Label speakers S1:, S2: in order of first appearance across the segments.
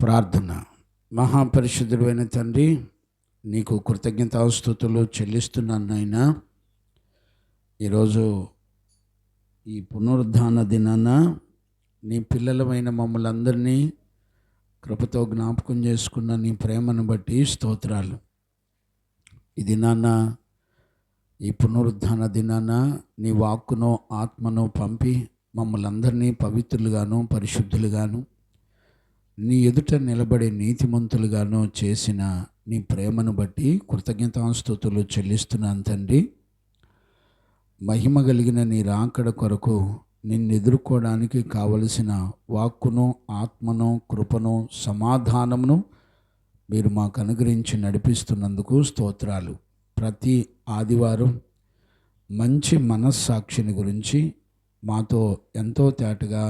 S1: ప్రార్థన. మహాపరిశుద్ధుడైన తండ్రి, నీకు కృతజ్ఞతాస్తుతులు చెల్లిస్తున్నాను నాయనా. ఈరోజు ఈ పునరుద్ధాన దినాన నీ పిల్లలమైన మమ్మల్ని అందరినీ కృపతో జ్ఞాపకం చేసుకున్న నీ ప్రేమను బట్టి స్తోత్రాలు. ఈ దినాన, ఈ పునరుద్ధాన దినాన నీ వాక్కును ఆత్మను పంపి మమ్మల్ని అందరినీ పవిత్రులుగాను పరిశుద్ధులుగాను నీ ఎదుట నిలబడే నీతిమంతులుగాను చేసిన నీ ప్రేమను బట్టి కృతజ్ఞతాస్తుతులు చెల్లిస్తున్నాను తండ్రి. మహిమ కలిగిన నీ రాకడ కొరకు నిన్ను ఎదుర్కోవడానికి కావలసిన వాక్కును ఆత్మను కృపను సమాధానమును మీరు మాకు అనుగ్రహించి నడిపిస్తున్నందుకు స్తోత్రాలు. ప్రతి ఆదివారం మంచి మనస్సాక్షిని గురించి మాతో ఎంతో తేటగా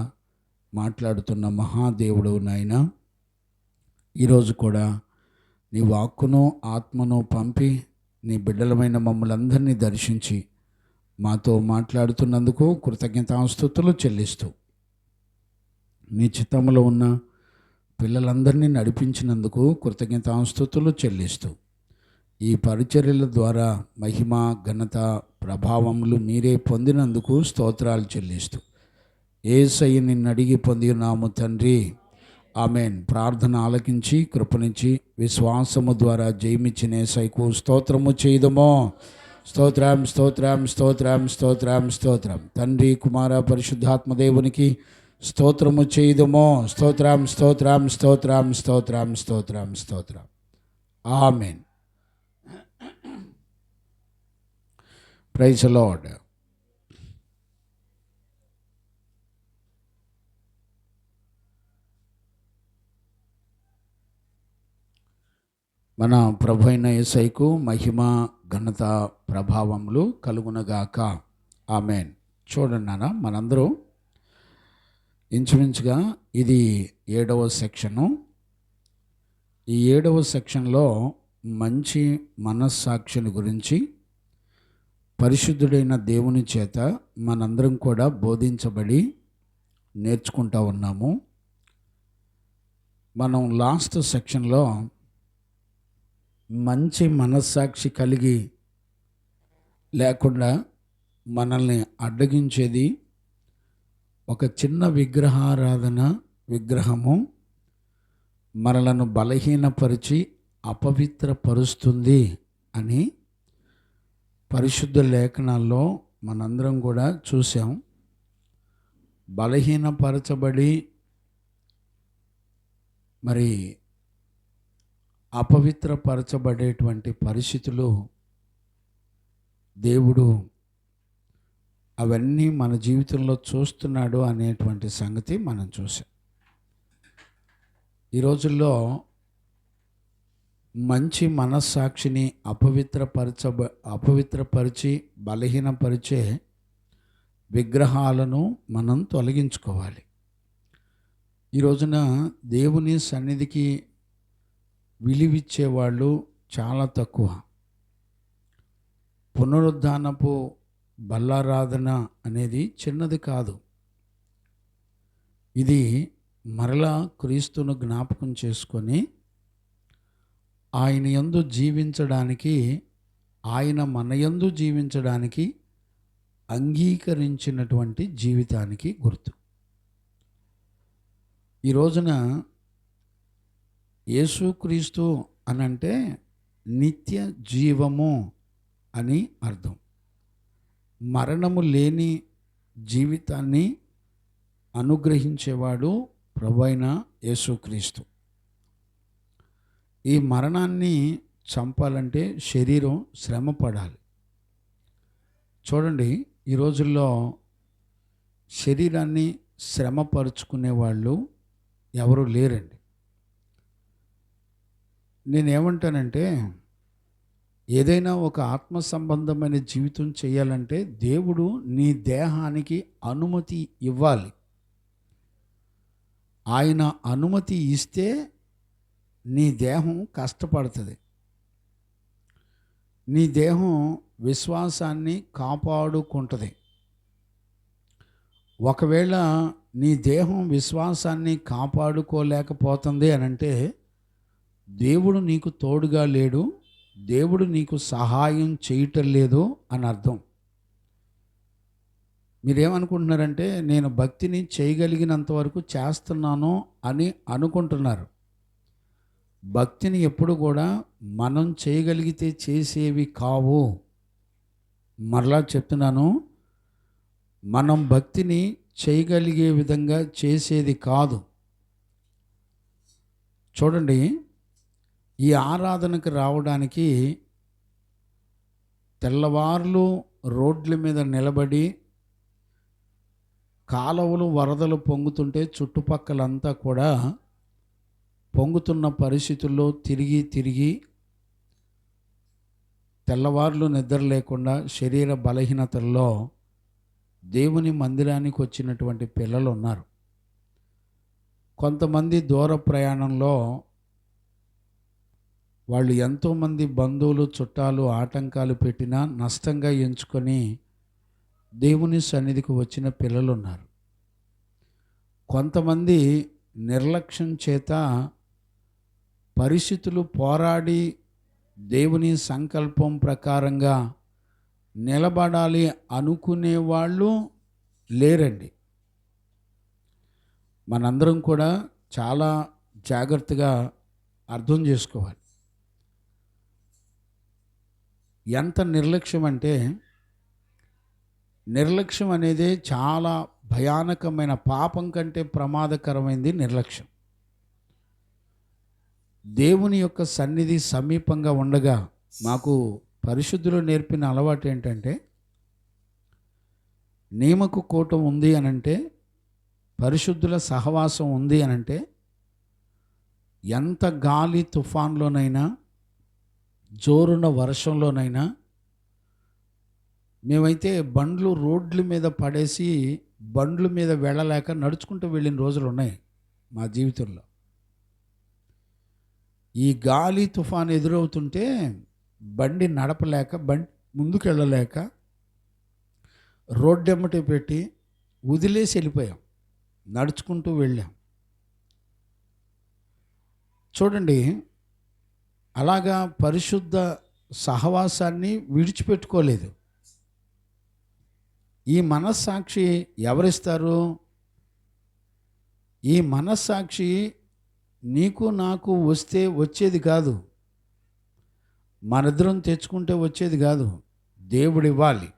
S1: మాట్లాడుతున్న మహాదేవుడు నాయన, ఈరోజు కూడా నీ వాక్కును ఆత్మను పంపి నీ బిడ్డలమైన మమ్మల్ని అందరినీ దర్శించి మాతో మాట్లాడుతున్నందుకు కృతజ్ఞతాస్తుతులు చెల్లిస్తూ, నీ చిత్తములో ఉన్న పిల్లలందరినీ నడిపించినందుకు కృతజ్ఞతాస్తుతులు చెల్లిస్తూ, ఈ పరిచర్యల ద్వారా మహిమ ఘనత ప్రభావములు మీరే పొందినందుకు స్తోత్రాలు చెల్లిస్తూ, యేసయ్య నిన్ను అడిగి పొందినాము తండ్రి, ఆమెన్. ప్రార్థన ఆలకించి కృపనించి విశ్వాసము ద్వారా జయమిచ్చిన యేసయ్యకు స్తోత్రము చేయదమో. స్తోత్రం స్తోత్రం స్తోత్రం స్తోత్రం స్తోత్రం. తండ్రి కుమార పరిశుద్ధాత్మ దేవునికి స్తోత్రము చేయదమో. స్తోత్రం స్తోత్రం స్తోత్రం స్తోత్రం స్తోత్రం స్తోత్రం. ఆమెన్. Praise the Lord. మన ప్రభు అయిన యేసయ్యకు మహిమ ఘనత ప్రభావములు కలుగునగాక. ఆమెన్. చూడండి నాన్న, మనందరూ ఇంచుమించుగా ఇది 7వ సెక్షను. ఈ 7వ సెక్షన్లో మంచి మనస్సాక్షిని గురించి పరిశుద్ధుడైన దేవుని చేత మనందరం కూడా బోధించబడి నేర్చుకుంటూ ఉన్నాము. మనం లాస్ట్ సెక్షన్లో మంచి మనస్సాక్షి కలిగి లేకుండా మనల్ని అడ్డగించేది ఒక చిన్న విగ్రహము మనలను బలహీనపరిచి అపవిత్రపరుస్తుంది అని పరిశుద్ధ లేఖనాల్లో మనందరం కూడా చూసాం. బలహీనపరచబడి మరి అపవిత్రపరచబడేటువంటి పరిస్థితులు దేవుడు అవన్నీ మన జీవితంలో చూస్తున్నాడు అనేటువంటి సంగతి మనం చూసాం. ఈ రోజుల్లో మంచి మనస్సాక్షిని అపవిత్రపరిచి బలహీనపరిచే విగ్రహాలను మనం తొలగించుకోవాలి. ఈ రోజున దేవుని సన్నిధికి విలువిచ్చేవాళ్ళు చాలా తక్కువ. పునరుద్ధానపు బల్లారాధన అనేది చిన్నది కాదు. ఇది మరలా క్రీస్తును జ్ఞాపకం చేసుకొని ఆయన యందు జీవించడానికి, ఆయన మన యందు జీవించడానికి అంగీకరించినటువంటి జీవితానికి గుర్తు. ఈ రోజున యేసుక్రీస్తు అనంటే నిత్య జీవము అని అర్థం. మరణము లేని జీవితాన్ని అనుగ్రహించేవాడు ప్రభువైన యేసుక్రీస్తు. ఈ మరణాన్ని చంపాలంటే శరీరం శ్రమ పడాలి. చూడండి, ఈ రోజుల్లో శరీరాన్ని శ్రమపరుచుకునే వాళ్ళు ఎవరు లేరండి. నేనేమంటానంటే, ఏదైనా ఒక ఆత్మ సంబంధమైన జీవితం చేయాలంటే దేవుడు నీ దేహానికి అనుమతి ఇవ్వాలి. ఆయన అనుమతి ఇస్తే నీ దేహం కష్టపడుతుంది. నీ దేహం విశ్వాసాన్ని కాపాడుకుంటుంది. ఒకవేళ నీ దేహం విశ్వాసాన్ని కాపాడుకోలేకపోతుంది అని అంటే దేవుడు నీకు తోడుగా లేడు, దేవుడు నీకు సహాయం చేయటం లేదు అని అర్థం. మీరేమనుకుంటున్నారంటే నేను భక్తిని చేయగలిగినంత వరకు చేస్తున్నాను అని అనుకుంటున్నారు. భక్తిని ఎప్పుడు కూడా మనం చేయగలిగితే చేసేవి కావు. మరలా చెప్తున్నాను, మనం భక్తిని చేయగలిగే విధంగా చేసేది కాదు. చూడండి, ఈ ఆరాధనకు రావడానికి తెల్లవార్లు రోడ్ల మీద నిలబడి కాలువలు వరదలు పొంగుతుంటే చుట్టుపక్కలంతా కూడా పొంగుతున్న పరిస్థితుల్లో తిరిగి తిరిగి తెల్లవార్లు నిద్ర లేకుండా శరీర బలహీనతల్లో దేవుని మందిరానికి వచ్చినటువంటి పిల్లలు ఉన్నారు. కొంతమంది దూర ప్రయాణంలో వాళ్ళు ఎంతోమంది బంధువులు చుట్టాలు ఆటంకాలు పెట్టినా నష్టంగా ఎంచుకొని దేవుని సన్నిధికి వచ్చిన పిల్లలు ఉన్నారు. కొంతమంది నిర్లక్ష్యం చేత పరిస్థితులు పోరాడి దేవుని సంకల్పం ప్రకారంగా నిలబడాలి అనుకునే వాళ్ళు లేరండి. మనందరం కూడా చాలా జాగ్రత్తగా అర్థం చేసుకోవాలి. ఎంత నిర్లక్ష్యం అంటే, నిర్లక్ష్యం అనేది చాలా భయానకమైన, పాపం కంటే ప్రమాదకరమైనది నిర్లక్ష్యం. దేవుని యొక్క సన్నిధి సమీపంగా ఉండగా మాకు పరిశుద్ధులు నేర్పిన అలవాటు ఏంటంటే, నియమకు కూటం ఉంది అనంటే, పరిశుద్ధుల సహవాసం ఉంది అనంటే, ఎంత గాలి తుఫాన్లోనైనా జోరున వర్షంలోనైనా మేమైతే బండ్లు రోడ్ల మీద పడేసి బండ్ల మీద వెళ్ళలేక నడుచుకుంటూ వెళ్ళిన రోజులు ఉన్నాయి మా జీవితంలో. ఈ గాలి తుఫాన్ ఎదురవుతుంటే బండి నడపలేక, బండి ముందుకు వెళ్ళలేక రోడ్డెమ్మటి పెట్టి వదిలేసి వెళ్ళిపోయాం, నడుచుకుంటూ వెళ్ళాం. చూడండి, అలాగా పరిశుద్ధ సహవాసాన్ని విడిచిపెట్టుకోలేదు. ఈ మనస్సాక్షి ఎవరిస్తారు? ఈ మనస్సాక్షి నీకు నాకు వస్తే వచ్చేది కాదు, మనిద్దరం తెచ్చుకుంటే వచ్చేది కాదు, దేవుడు ఇవ్వాలి.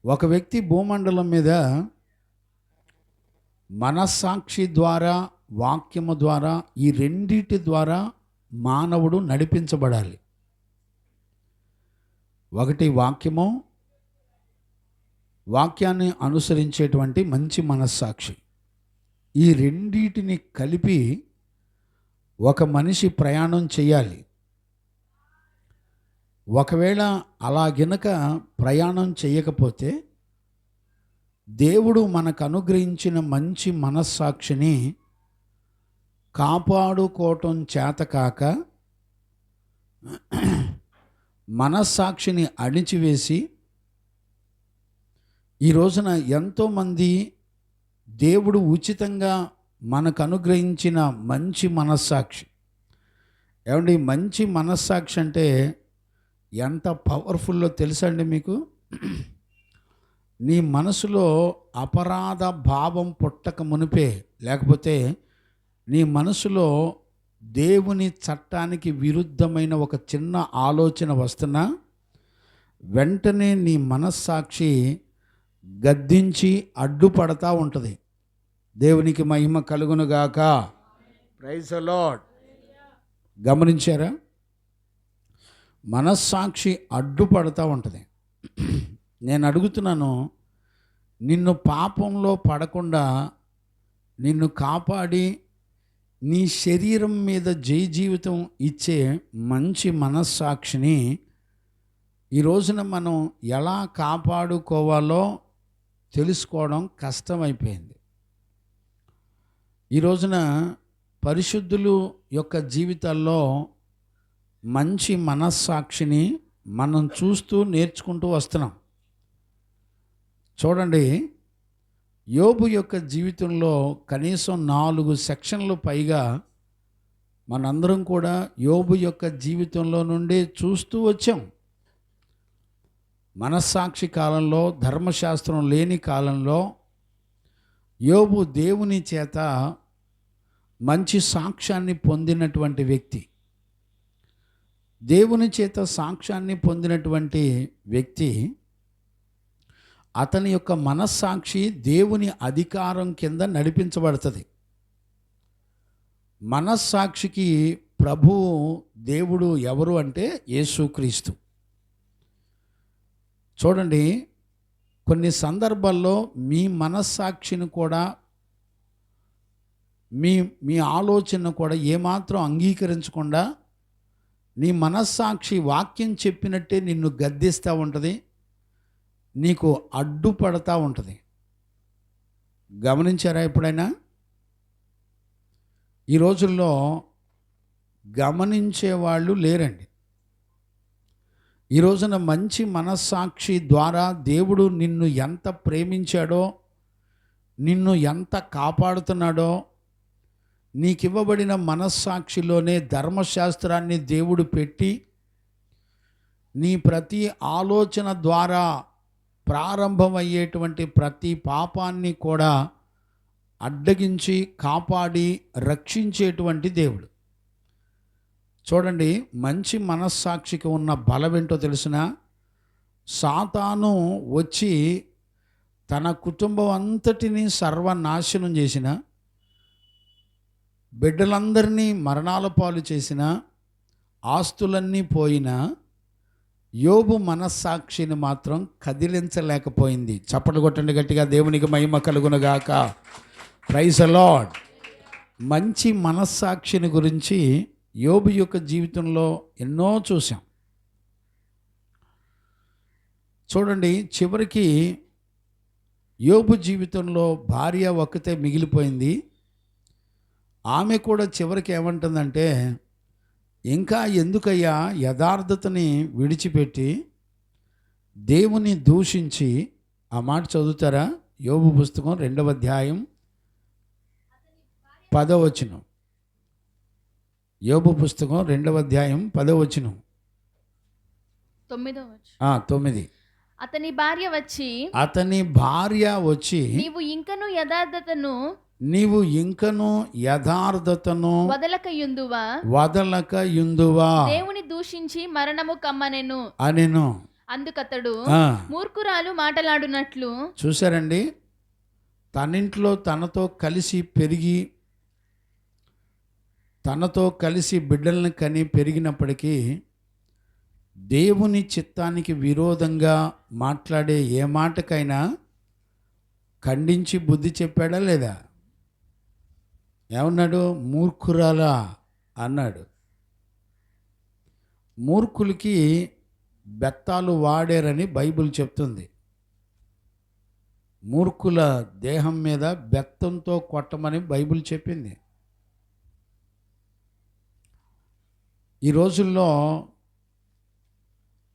S1: ఒక వ్యక్తి భూమండలం మీద మనస్సాక్షి ద్వారా, వాక్యము ద్వారా, ఈ రెండిటి ద్వారా మానవుడు నడిపించబడాలి. ఒకటి వాక్యము, వాక్యాన్ని అనుసరించేటువంటి మంచి మనస్సాక్షి. ఈ రెండిటిని కలిపి ఒక మనిషి ప్రయాణం చేయాలి. ఒకవేళ అలా గనక ప్రయాణం చేయకపోతే దేవుడు మనకు అనుగ్రహించిన మంచి మనస్సాక్షిని కాపాడుకోవటం చేతకాక మనస్సాక్షిని అణిచివేసి, ఈ రోజున ఎంతోమంది దేవుడు ఉచితంగా మనకు అనుగ్రహించిన మంచి మనస్సాక్షి, ఏమండి మంచి మనస్సాక్షి అంటే ఎంత పవర్ఫుల్లో తెలుసా అండి మీకు? నీ మనసులో అపరాధ భావం పుట్టక మునిపే, లేకపోతే నీ మనసులో దేవుని చట్టానికి విరుద్ధమైన ఒక చిన్న ఆలోచన వస్తున్నా వెంటనే నీ మనస్సాక్షి గద్దించి అడ్డుపడతా ఉంటుంది. దేవునికి మహిమ కలుగునుగాక. Praise the Lord. గమనించారా? మనస్సాక్షి అడ్డుపడతా ఉంటుంది. నేను అడుగుతున్నాను, నిన్ను పాపంలో పడకుండా నిన్ను కాపాడి నీ శరీరం మీద జీవితం ఇచ్చే మంచి మనస్సాక్షిని ఈ రోజున మనం ఎలా కాపాడుకోవాలో తెలుసుకోవడం కష్టమైపోయింది. ఈ రోజున పరిశుద్ధులు యొక్క జీవితాల్లో మంచి మనస్సాక్షిని మనం చూస్తూ నేర్చుకుంటూ వస్తున్నాం. చూడండి, యోబు యొక్క జీవితంలో కనీసం 4 సెక్షన్లు పైగా మనందరం కూడా యోబు యొక్క జీవితంలో నుండి చూస్తూ వచ్చాం. మనస్సాక్షి కాలంలో, ధర్మశాస్త్రం లేని కాలంలో యోబు దేవుని చేత మంచి సాక్ష్యాన్ని పొందినటువంటి వ్యక్తి. దేవుని చేత సాక్ష్యాన్ని పొందినటువంటి వ్యక్తి, అతని యొక్క మనస్సాక్షి దేవుని అధికారం కింద నడిపించబడుతుంది. మనస్సాక్షికి ప్రభువు దేవుడు ఎవరు అంటే యేసుక్రీస్తు. చూడండి, కొన్ని సందర్భాల్లో మీ మనస్సాక్షిని కూడా మీ ఆలోచన కూడా ఏమాత్రం అంగీకరించకుండా నీ మనస్సాక్షి వాక్యం చెప్పినట్టే నిన్ను గద్దిస్తూ ఉంటుంది, నీకు అడ్డుపడతా ఉంటుంది. గమనించారా ఎప్పుడైనా? ఈ రోజుల్లో గమనించేవాళ్ళు లేరండి. ఈ రోజున మంచి మనస్సాక్షి ద్వారా దేవుడు నిన్ను ఎంత ప్రేమించాడో, నిన్ను ఎంత కాపాడుతున్నాడో, నీకివ్వబడిన మనస్సాక్షిలోనే ధర్మశాస్త్రాన్ని దేవుడు పెట్టి నీ ప్రతి ఆలోచన ద్వారా ప్రారంభమయ్యేటువంటి ప్రతి పాపాన్ని కూడా అడ్డగించి కాపాడి రక్షించేటువంటి దేవుడు. చూడండి, మంచి మనస్సాక్షికి ఉన్న బలమేంటో తెలిసిన, సాతాను వచ్చి తన కుటుంబం అంతటినీ సర్వనాశనం చేసిన, బిడ్డలందరినీ మరణాల పాలు చేసిన, ఆస్తులన్నీ పోయినా యోబు మనస్సాక్షిని మాత్రం కదిలించలేకపోయింది. చప్పట్లు కొట్టండి గట్టిగా, దేవునికి మహిమ కలుగునుగాక. Praise the Lord. మంచి మనస్సాక్షిని గురించి యోబు యొక్క జీవితంలో ఎన్నో చూసాం. చూడండి, చివరికి యోబు జీవితంలో భార్య ఒక్కతే మిగిలిపోయింది. ఆమె కూడా చివరికి ఏమంటుందంటే, ఇంకా ఎందుకయ్యా యథార్థతని విడిచిపెట్టి దేవుని దూషించి, ఆ మాట చదువుతారా? యోబు పుస్తకం 2వ అధ్యాయం 10వ వచనం. యోబు పుస్తకం 2వ అధ్యాయం 10వ వచనం. 9.
S2: అతని భార్య వచ్చి నీవు ఇంకను యథార్థతను
S1: వదలకయుందువా
S2: దేవుని దూషించి మరణము కమ్మనెను
S1: అనెను.
S2: అందుకతడు మూర్ఖురాలు మాటలాడునట్లు.
S1: చూశారండి, తనింట్లో తనతో కలిసి బిడ్డల్ని కని పెరిగినప్పటికీ దేవుని చిత్తానికి విరోధంగా మాట్లాడే ఏ మాటకైనా ఖండించి బుద్ధి చెప్పాడా లేదా? ఏమన్నాడు? మూర్ఖురాలా అన్నాడు. మూర్ఖులకి బెత్తాలు వాడారని బైబిల్ చెప్తుంది. మూర్ఖుల దేహం మీద బెత్తంతో కొట్టమని బైబిల్ చెప్పింది. ఈ రోజుల్లో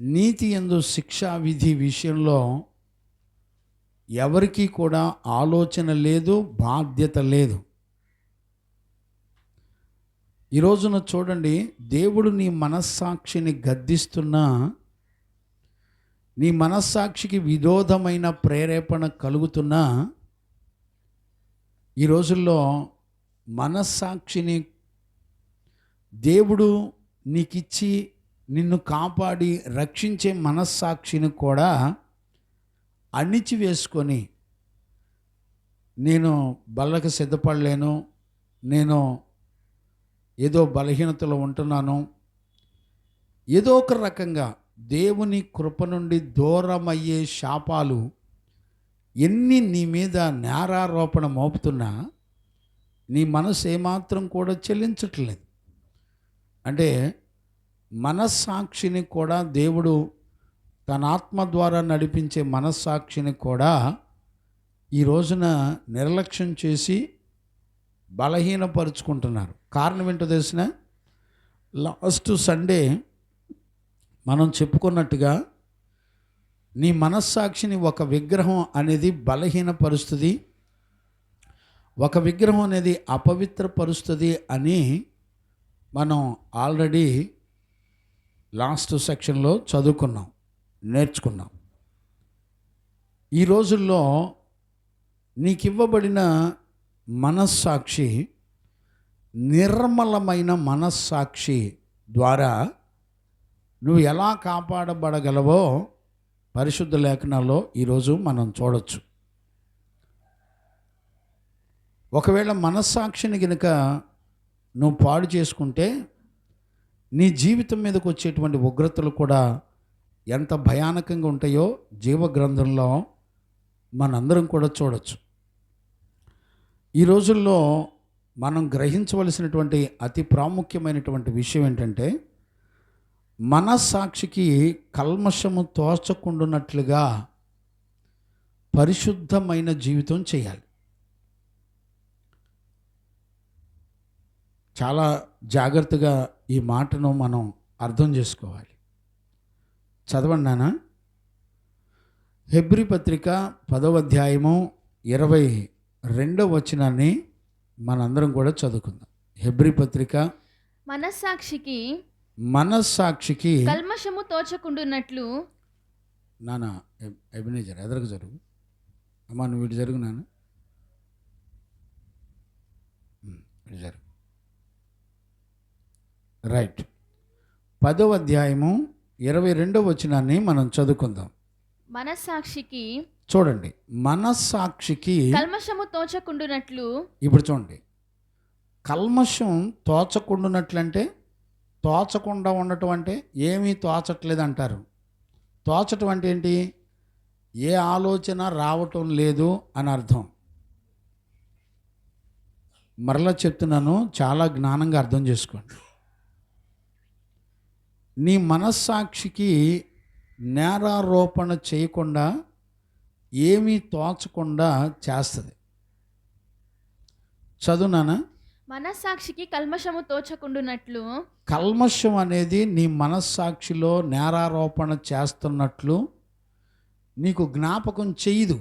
S1: నీతి యందు శిక్షా విధి విషయంలో ఎవరికీ కూడా ఆలోచన లేదు, బాధ్యత లేదు. ఈ రోజున చూడండి, దేవుడు నీ మనస్సాక్షిని గద్దిస్తున్నా, నీ మనస్సాక్షికి విరోధమైన ప్రేరేపణ కలుగుతున్నా, ఈ రోజుల్లో మనస్సాక్షిని దేవుడు నీకిచ్చి నిన్ను కాపాడి రక్షించే మనస్సాక్షిని కూడా అణిచివేసుకొని, నేను బల్లకి సిద్ధపడలేను, నేను ఏదో బలహీనతలో ఉంటున్నాను, ఏదో ఒక రకంగా దేవుని కృప నుండి దూరమయ్యే శాపాలు ఎన్ని నీ మీద నేరారోపణ మోపుతున్నా నీ మనసు ఏమాత్రం కూడా చెల్లించట్లేదు. అంటే మనస్సాక్షిని కూడా దేవుడు తన ఆత్మ ద్వారా నడిపించే మనస్సాక్షిని కూడా ఈ రోజున నిర్లక్ష్యం చేసి బలహీనపరుచుకుంటున్నారు. కారణం ఏంటో తెలిసిన, లాస్ట్ సండే మనం చెప్పుకున్నట్టుగా నీ మనస్సాక్షిని ఒక విగ్రహం అనేది బలహీనపరుస్తుంది, ఒక విగ్రహం అనేది అపవిత్రపరుస్తుంది అని మనం ఆల్రెడీ లాస్ట్ సెక్షన్లో చదువుకున్నాం, నేర్చుకున్నాం. ఈ రోజుల్లో నీకు ఇవ్వబడిన మనస్సాక్షి నిర్మలమైన మనస్సాక్షి ద్వారా నువ్వు ఎలా కాపాడబడగలవో పరిశుద్ధ లేఖనాల్లో ఈరోజు మనం చూడొచ్చు. ఒకవేళ మనస్సాక్షిని గనుక నువ్వు పాడు చేసుకుంటే నీ జీవితం మీదకి వచ్చేటువంటి ఉగ్రతలు కూడా ఎంత భయానకంగా ఉంటాయో జీవ గ్రంథంలో మనందరం కూడా చూడొచ్చు. ఈ రోజుల్లో మనం గ్రహించవలసినటువంటి అతి ప్రాముఖ్యమైనటువంటి విషయం ఏంటంటే, మనస్సాక్షికి కల్మషము తోచకుండునట్లుగా పరిశుద్ధమైన జీవితం చేయాలి. చాలా జాగ్రత్తగా ఈ మాటను మనం అర్థం చేసుకోవాలి. చదవండి నాన్న. హెబ్రీ పత్రిక 10వ అధ్యాయము 22వ వచనాన్ని మనందరం కూడా చదువుకుందాం. హెబ్రీ పత్రిక. మనస్సాక్షికి
S2: కల్మషము తోచకుండునట్లు.
S1: నాన్న ఎబినేజర్ ఎదరకు జరుగు అమ్మా, నువ్వు ఇటు జరుగు నాన్న, ఇటు జరుగు. రైట్. 10వ అధ్యాయము 22వ వచనాన్ని మనం చదువుకుందాం.
S2: మనస్సాక్షికి
S1: చూడండి, మనస్సాక్షికి
S2: కల్మషము తోచకుండునట్లు.
S1: ఇప్పుడు చూడండి, కల్మషం తోచకుండునట్లంటే తోచకుండా ఉండటం అంటే ఏమీ తోచట్లేదు అంటారు. తోచటం అంటే ఏంటి? ఏ ఆలోచన రావటం లేదు అని అర్థం. మరలా చెప్తున్నాను, చాలా జ్ఞానంగా అర్థం చేసుకోండి. నీ మనస్సాక్షికి నేరారోపణ చేయకుండా ఏమీ తోచకుండా చేస్తుంది. చదువునానా?
S2: మనస్సాక్షికి కల్మషము తోచకుండునట్లు.
S1: కల్మషం అనేది నీ మనస్సాక్షిలో నేరారోపణ చేస్తున్నట్లు నీకు జ్ఞాపకం చేయదు.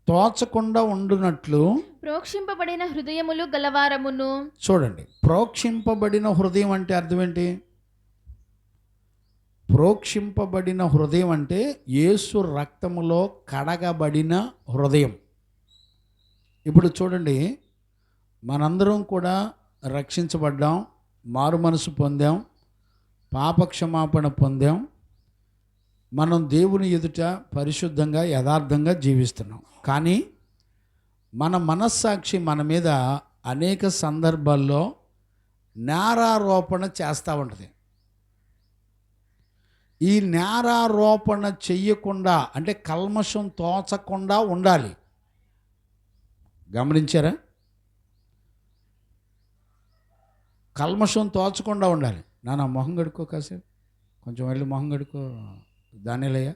S1: తోచకుండా ఉండునట్లు
S2: ప్రోక్షింపబడిన హృదయములు గలవారమును.
S1: చూడండి, ప్రోక్షింపబడిన హృదయం అంటే అర్థం ఏంటి? ప్రోక్షింపబడిన హృదయం అంటే యేసు రక్తములో కడగబడిన హృదయం. ఇప్పుడు చూడండి, మనందరం కూడా రక్షించబడ్డాం, మారు మనసు పొందాం, పాపక్షమాపణ పొందాం. మనం దేవుని ఎదుట పరిశుద్ధంగా యథార్థంగా జీవిస్తున్నాం. కానీ మన మనస్సాక్షి మన మీద అనేక సందర్భాల్లో నేరారోపణ చేస్తూ ఉంటుంది. ఈ నేరారోపణ చెయ్యకుండా అంటే కల్మషం తోచకుండా ఉండాలి. గమనించారా? కల్మషం తోచకుండా ఉండాలి. నాన్న మొహం కడుక్కో, కాసేపు కొంచెం వెళ్ళి మొహం కడుక్కో దానిలయ్య.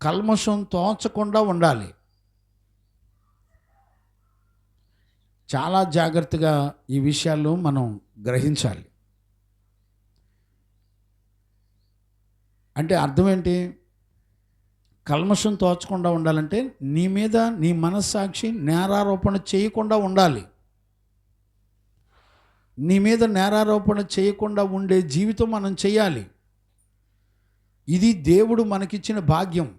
S1: కల్మషం తోచకుండా ఉండాలి. చాలా జాగ్రత్తగా ఈ విషయాలు మనం గ్రహించాలి. అంటే అర్థం ఏంటి? కల్మషం తోచకుండా ఉండాలంటే నీ మీద నీ మనస్సాక్షి నేరారోపణ చేయకుండా ఉండాలి. నీ మీద నేరారోపణ చేయకుండా ఉండే జీవితం మనం చేయాలి. ఇది దేవుడు మనకిచ్చిన భాగ్యం.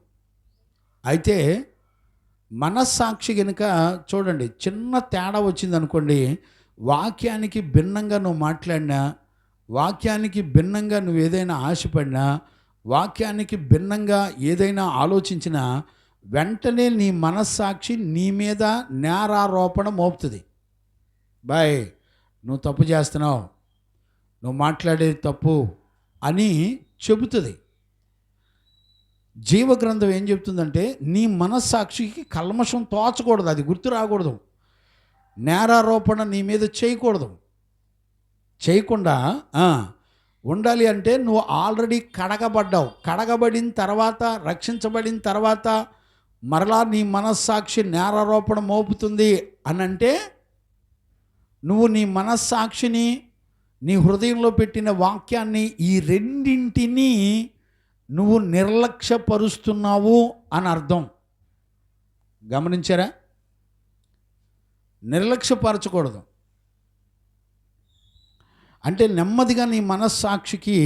S1: అయితే మనస్సాక్షి కనుక చూడండి, చిన్న తేడా వచ్చిందనుకోండి, వాక్యానికి భిన్నంగా నువ్వు మాట్లాడినా, వాక్యానికి భిన్నంగా నువ్వు ఏదైనా ఆశపడినా, వాక్యానికి భిన్నంగా ఏదైనా ఆలోచించినా వెంటనే నీ మనస్సాక్షి నీ మీద నేరారోపణ మోపుతుంది. బాయ్, నువ్వు తప్పు చేస్తున్నావు, నువ్వు మాట్లాడేది తప్పు అని చెబుతుంది. జీవగ్రంథం ఏం చెప్తుందంటే నీ మనస్సాక్షికి కల్మషం తోచకూడదు, అది గుర్తు రాకూడదు, నేరారోపణ నీ మీద చేయకూడదు. చేయకుండా ఉండాలి అంటే నువ్వు ఆల్రెడీ కడగబడ్డావు. కడగబడిన తర్వాత, రక్షించబడిన తర్వాత మరలా నీ మనస్సాక్షి నేరారోపణ మోపుతుంది అని అంటే నువ్వు నీ మనస్సాక్షిని, నీ హృదయంలో పెట్టిన వాక్యాన్ని, ఈ రెండింటినీ నువ్వు నిర్లక్ష్యపరుస్తున్నావు అని అర్థం. గమనించారా? నిర్లక్ష్యపరచకూడదు. అంటే నెమ్మదిగా నీ మనస్సాక్షికి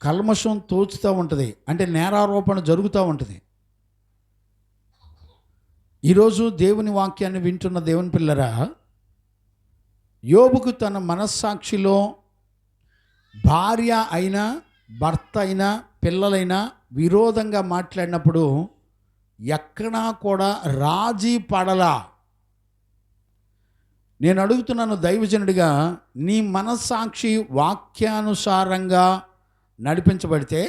S1: కల్మషం తోచుతూ ఉంటుంది, అంటే నేరారోపణ జరుగుతూ ఉంటుంది. ఈరోజు దేవుని వాక్యాన్ని వింటున్న దేవుని పిల్లరా, యోబుకు తన మనస్సాక్షిలో భార్య అయినా భర్త అయినా పిల్లలైనా విరోధంగా మాట్లాడినప్పుడు ఎక్కడా కూడా రాజీ పడలా. నేను అడుగుతున్నాను దైవజనుడిగా, నీ మనస్సాక్షి వాక్యానుసారంగా నడిపించబడితే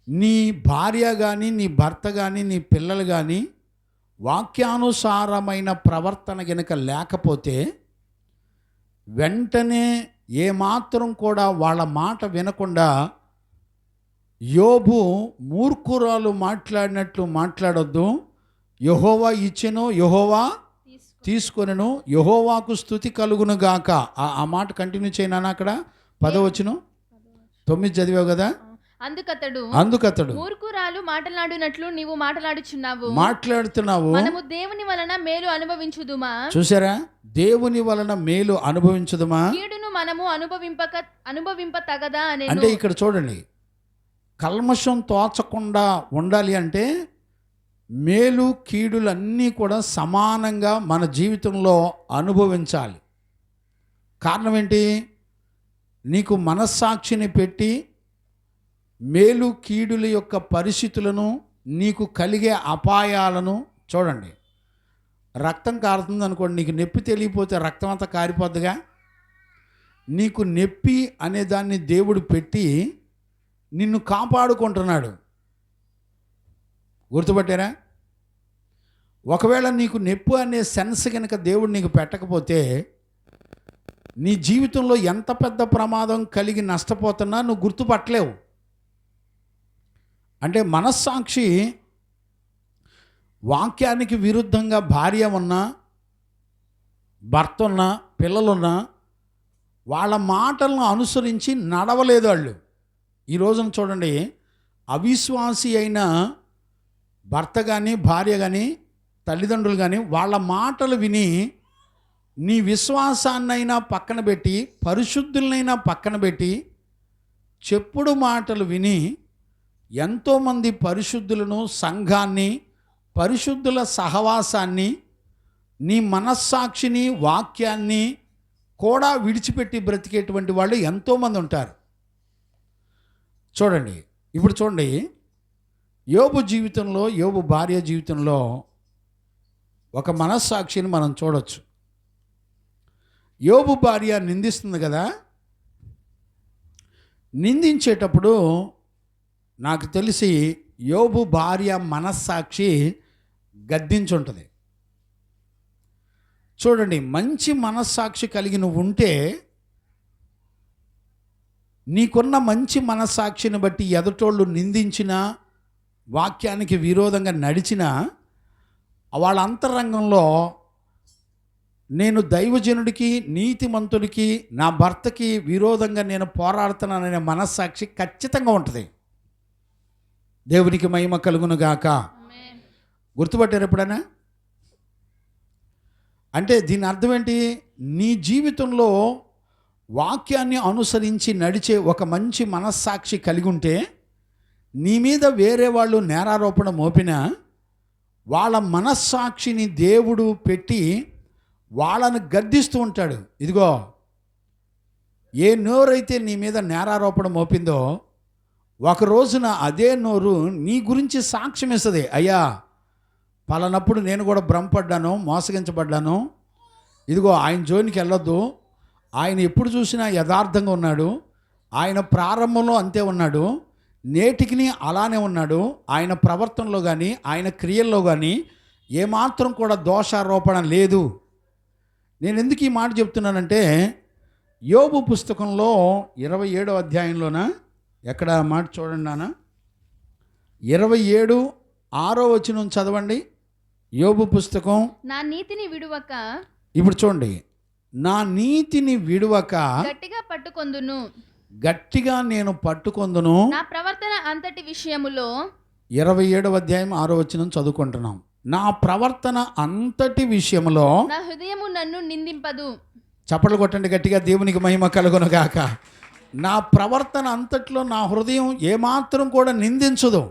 S1: నీ భార్య కానీ నీ భర్త కానీ నీ పిల్లలు కానీ వాక్యానుసారమైన ప్రవర్తన గనుక లేకపోతే వెంటనే ఏమాత్రం కూడా వాళ్ళ మాట వినకుండా యోబు మూర్ఖురాలు మాట్లాడినట్లు మాట్లాడొద్దు. యెహోవా ఇచ్చెను, యెహోవా తీసుకొనెను, యెహోవాకు స్తుతి కలుగును గాక. ఆ మాట కంటిన్యూ చేయనా? అక్కడ 10వ వచనం 9 చదివావు కదా. అందుకతడు
S2: మూర్ఖురాలు మాట్లాడునట్లు నీవు
S1: మాట్లాడుతున్నావు.
S2: మనము దేవుని వలన మేలు అనుభవించుదుమా?
S1: చూసారా? దేవుని వలన మేలు అనుభవించుదుమా?
S2: కీడును మనము అనుభవింప తగదా అని.
S1: అంటే ఇక్కడ చూడండి, కల్మషం తోచకుండా ఉండాలి అంటే మేలు కీడులన్నీ కూడా సమానంగా మన జీవితంలో అనుభవించాలి. కారణం ఏంటి? నీకు మనస్సాక్షిని పెట్టి మేలు కీడుల యొక్క పరిస్థితులను, నీకు కలిగే అపాయాలను చూడండి. రక్తం కారుతుంది అనుకోండి, నీకు నొప్పి తెలియపోతే రక్తం అంతా కారిపోద్దిగా. నీకు నొప్పి అనే దాన్ని దేవుడు పెట్టి నిన్ను కాపాడుకుంటున్నాడు. గుర్తుపట్టారా? ఒకవేళ నీకు నొప్పి అనే సెన్స్ కనుక దేవుడు నీకు పెట్టకపోతే నీ జీవితంలో ఎంత పెద్ద ప్రమాదం కలిగి నష్టపోతున్నా నువ్వు గుర్తుపట్టలేవు. అంటే మనస్సాక్షి వాక్యానికి విరుద్ధంగా భార్య ఉన్నా, భర్త ఉన్నా, పిల్లలున్నా వాళ్ళ మాటలను అనుసరించి నడవలేదు వాళ్ళు. ఈ రోజున చూడండి, అవిశ్వాసి అయిన భర్త కానీ భార్య కానీ తల్లిదండ్రులు కానీ వాళ్ళ మాటలు విని నీ విశ్వాసాన్నైనా పక్కన పెట్టి, పరిశుద్ధులనైనా పక్కన పెట్టి, చెప్పుడు మాటలు విని ఎంతోమంది పరిశుద్ధులను, సంఘాన్ని, పరిశుద్ధుల సహవాసాన్ని, నీ మనస్సాక్షిని, వాక్యాన్ని కూడా విడిచిపెట్టి బ్రతికేటువంటి వాళ్ళు ఎంతోమంది ఉంటారు. చూడండి, ఇప్పుడు చూడండి, యోబు జీవితంలో, యోబు భార్య జీవితంలో ఒక మనస్సాక్షిని మనం చూడొచ్చు. యోబు భార్య నిందిస్తుంది కదా. నిందించేటప్పుడు నాకు తెలిసి యోబు భార్య మనస్సాక్షి గద్దించుంటుంది. చూడండి, మంచి మనస్సాక్షి కలిగి నువ్వు ఉంటే నీకున్న మంచి మనస్సాక్షిని బట్టి ఎదుటోళ్ళు నిందించినా, వాక్యానికి విరోధంగా నడిచినా వాళ్ళ అంతరంగంలో నేను దైవజనుడికి, నీతిమంతుడికి, నా భర్తకి విరోధంగా నేను పోరాడుతున్నాననే మనస్సాక్షి ఖచ్చితంగా ఉంటుంది. దేవునికి మహిమ కలుగును గాక. గుర్తుపట్టారు ఎప్పుడైనా? అంటే దీని అర్థం ఏంటి? నీ జీవితంలో వాక్యాన్ని అనుసరించి నడిచే ఒక మంచి మనస్సాక్షి కలిగి ఉంటే నీ మీద వేరే వాళ్ళు నేరారోపణ మోపినా వాళ్ళ మనస్సాక్షిని దేవుడు పెట్టి వాళ్ళను గద్దిస్తూ ఉంటాడు. ఇదిగో, ఏ నోరైతే నీ మీద నేరారోపణ మోపిందో ఒక రోజున అదే నోరు నీ గురించి సాక్ష్యం ఇస్తుంది. అయ్యా, పలానప్పుడు నేను కూడా భ్రమపడ్డాను, మోసగించబడ్డాను, ఇదిగో ఆయన జోలికి వెళ్ళొద్దు, ఆయన ఎప్పుడు చూసినా యథార్థంగా ఉన్నాడు, ఆయన ప్రారంభంలో అంతే ఉన్నాడు, నేటికి అలానే ఉన్నాడు, ఆయన ప్రవర్తనలో కానీ ఆయన క్రియల్లో కానీ ఏమాత్రం కూడా దోషారోపణ లేదు. నేను ఎందుకు ఈ మాట చెప్తున్నానంటే, యోబు పుస్తకంలో 27వ అధ్యాయంలోన ఎక్కడ మాట చూడండి నాన్న, 27:6 వచనం చదవండి. యోబు పుస్తకం.
S2: నా నీతిని విడువక,
S1: ఇప్పుడు చూడండి, నా నీతిని విడువక
S2: గట్టిగా పట్టుకొందును.
S1: గట్టిగా నేను పట్టుకొందును.
S2: నా ప్రవర్తన అంతటి విషయములో
S1: 27వ అధ్యాయం 6వ వచనం చదువుకుంటున్నాం. నా ప్రవర్తన అంతటి విషయంలో
S2: నా హృదయము నన్ను నిందింపదు.
S1: చప్పట్లు కొట్టండి గట్టిగా, దేవునికి మహిమ కలుగును గాక. నా ప్రవర్తన అంతట్లో నా హృదయం ఏమాత్రం కూడా నిందించదు.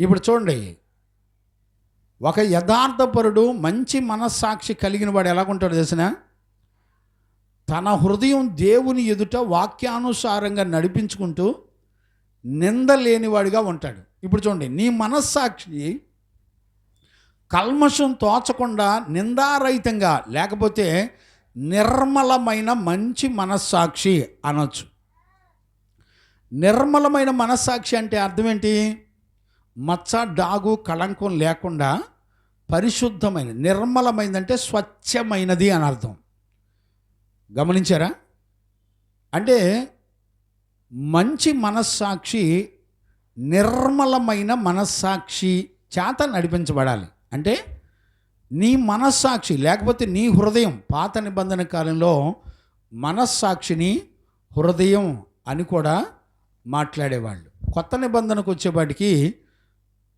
S1: ఇప్పుడు చూడండి, ఒక యథార్థపరుడు మంచి మనస్సాక్షి కలిగిన వాడు ఎలాగుంటాడు తెలిసిన? తన హృదయం దేవుని ఎదుట వాక్యానుసారంగా నడిపించుకుంటూ నింద లేనివాడిగా ఉంటాడు. ఇప్పుడు చూడండి, నీ మనస్సాక్షి కల్మషం తోచకుండా నిందారహితంగా, లేకపోతే నిర్మలమైన మంచి మనస్సాక్షి అనొచ్చు. నిర్మలమైన మనస్సాక్షి అంటే అర్థం ఏంటి? మచ్చ, డాగు, కళంకం లేకుండా పరిశుద్ధమైన, నిర్మలమైనదంటే స్వచ్ఛమైనది అని అర్థం. గమనించారా? అంటే మంచి మనస్సాక్షి నిర్మలమైన మనస్సాక్షి చేత నడిపించబడాలి. అంటే నీ మనస్సాక్షి, లేకపోతే నీ హృదయం, పాత నిబంధన కాలంలో మనస్సాక్షిని హృదయం అని కూడా మాట్లాడేవాళ్ళు. కొత్త నిబంధనకు వచ్చేపాటికి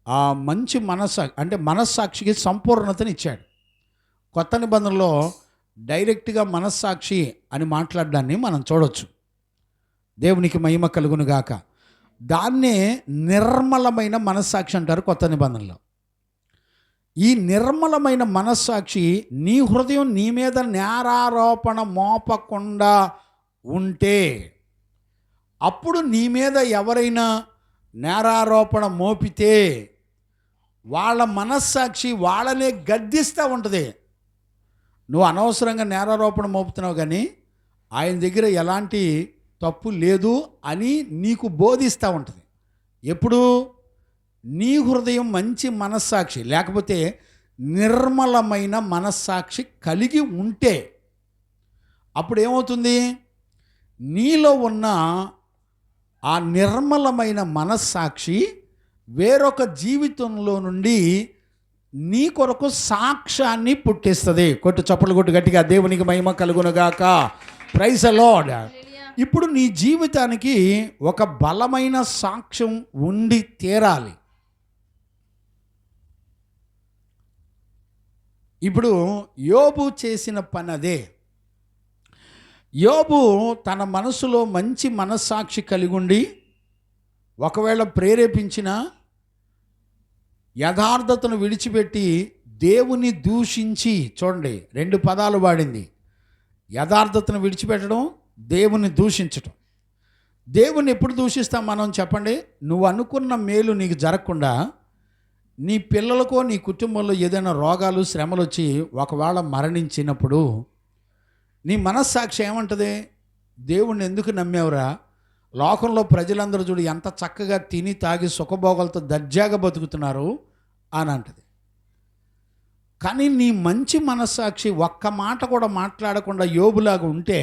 S1: ఆ మంచి అంటే మనస్సాక్షికి సంపూర్ణతని ఇచ్చాడు. కొత్త నిబంధనలో డైరెక్ట్గా మనస్సాక్షి అని మాట్లాడడాన్ని మనం చూడవచ్చు. దేవునికి మహిమ కలుగును గాక. దాన్నే నిర్మలమైన మనస్సాక్షి అంటారు కొత్త నిబంధనలో. ఈ నిర్మలమైన మనస్సాక్షి నీ హృదయం నీ మీద నేరారోపణ మోపకుండా ఉంటే, అప్పుడు నీ మీద ఎవరైనా నేరారోపణ మోపితే వాళ్ళ మనస్సాక్షి వాళ్ళనే గద్దిస్తూ ఉంటుంది. నువ్వు అనవసరంగా నేరారోపణ మోపుతున్నావు, కానీ ఆయన దగ్గర ఎలాంటి తప్పు లేదు అని నీకు బోధిస్తూ ఉంటుంది. ఎప్పుడు? నీ హృదయం మంచి మనస్సాక్షి, లేకపోతే నిర్మలమైన మనస్సాక్షి కలిగి ఉంటే, అప్పుడు ఏమవుతుంది? నీలో ఉన్న ఆ నిర్మలమైన మనస్సాక్షి వేరొక జీవితంలో నుండి నీ కొరకు సాక్ష్యాన్ని పుట్టిస్తుంది. కొట్టు, చప్పట్లు కొట్టు గట్టిగా, దేవునికి మహిమ కలుగునుగాక. Praise the Lord. ఇప్పుడు నీ జీవితానికి ఒక బలమైన సాక్ష్యం ఉండి తీరాలి. ఇప్పుడు యోబు చేసిన పని అదే. యోబు తన మనసులో మంచి మనస్సాక్షి కలిగి ఉండి, ఒకవేళ ప్రేరేపించిన యథార్థతను విడిచిపెట్టి దేవుని దూషించి, చూడండి 2 పదాలు వాడింది, యథార్థతను విడిచిపెట్టడం, దేవుని దూషించటం. దేవుని ఎప్పుడు దూషిస్తాం మనం చెప్పండి? నువ్వు అనుకున్న మేలు నీకు జరగకుండా, నీ పిల్లలకో నీ కుటుంబంలో ఏదైనా రోగాలు, శ్రమలు వచ్చి ఒకవేళ మరణించినప్పుడు నీ మనస్సాక్షి ఏమంటుంది? దేవుణ్ణి ఎందుకు నమ్మేవరా? లోకంలో ప్రజలందరూ చూడు ఎంత చక్కగా తిని తాగి సుఖభోగాలతో దర్జాగా బతుకుతున్నారు అని అంటది. కానీ నీ మంచి మనస్సాక్షి ఒక్క మాట కూడా మాట్లాడకుండా యోబులాగా ఉంటే,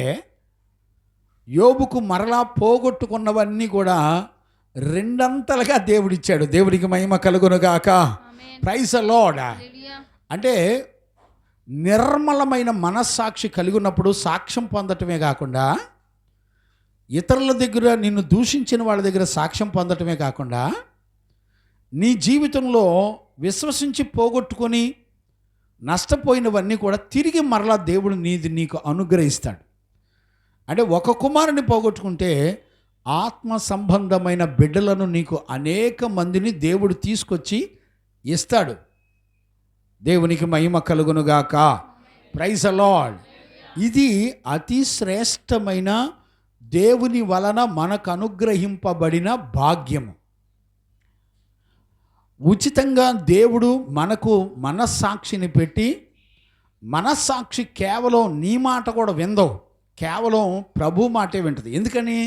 S1: యోబుకు మరలా పోగొట్టుకున్నవన్నీ కూడా 2 దేవుడిచ్చాడు. దేవుడికి మహిమ కలుగునుగాక. Praise the Lord. అంటే నిర్మలమైన మనస్సాక్షి కలిగి ఉన్నప్పుడు సాక్ష్యం పొందటమే కాకుండా, ఇతరుల దగ్గర, నిన్ను దూషించిన వాళ్ళ దగ్గర సాక్ష్యం పొందటమే కాకుండా, నీ జీవితంలో విశ్వసించి పోగొట్టుకొని నష్టపోయినవన్నీ కూడా తిరిగి మరలా దేవుడు నీకు అనుగ్రహిస్తాడు. అంటే ఒక కుమారుని పోగొట్టుకుంటే ఆత్మ సంబంధమైన బిడ్డలను నీకు అనేక మందిని దేవుడు తీసుకొచ్చి ఇస్తాడు. దేవునికి మహిమ కలుగునుగాక. Praise the Lord. ఇది అతి శ్రేష్టమైన దేవుని వలన మనకు అనుగ్రహింపబడిన భాగ్యము. ఉచితంగా దేవుడు మనకు మనస్సాక్షిని పెట్టి, మనస్సాక్షి కేవలం నీ మాట కూడా విందవు, కేవలం ప్రభు మాటే వింటుంది. ఎందుకని?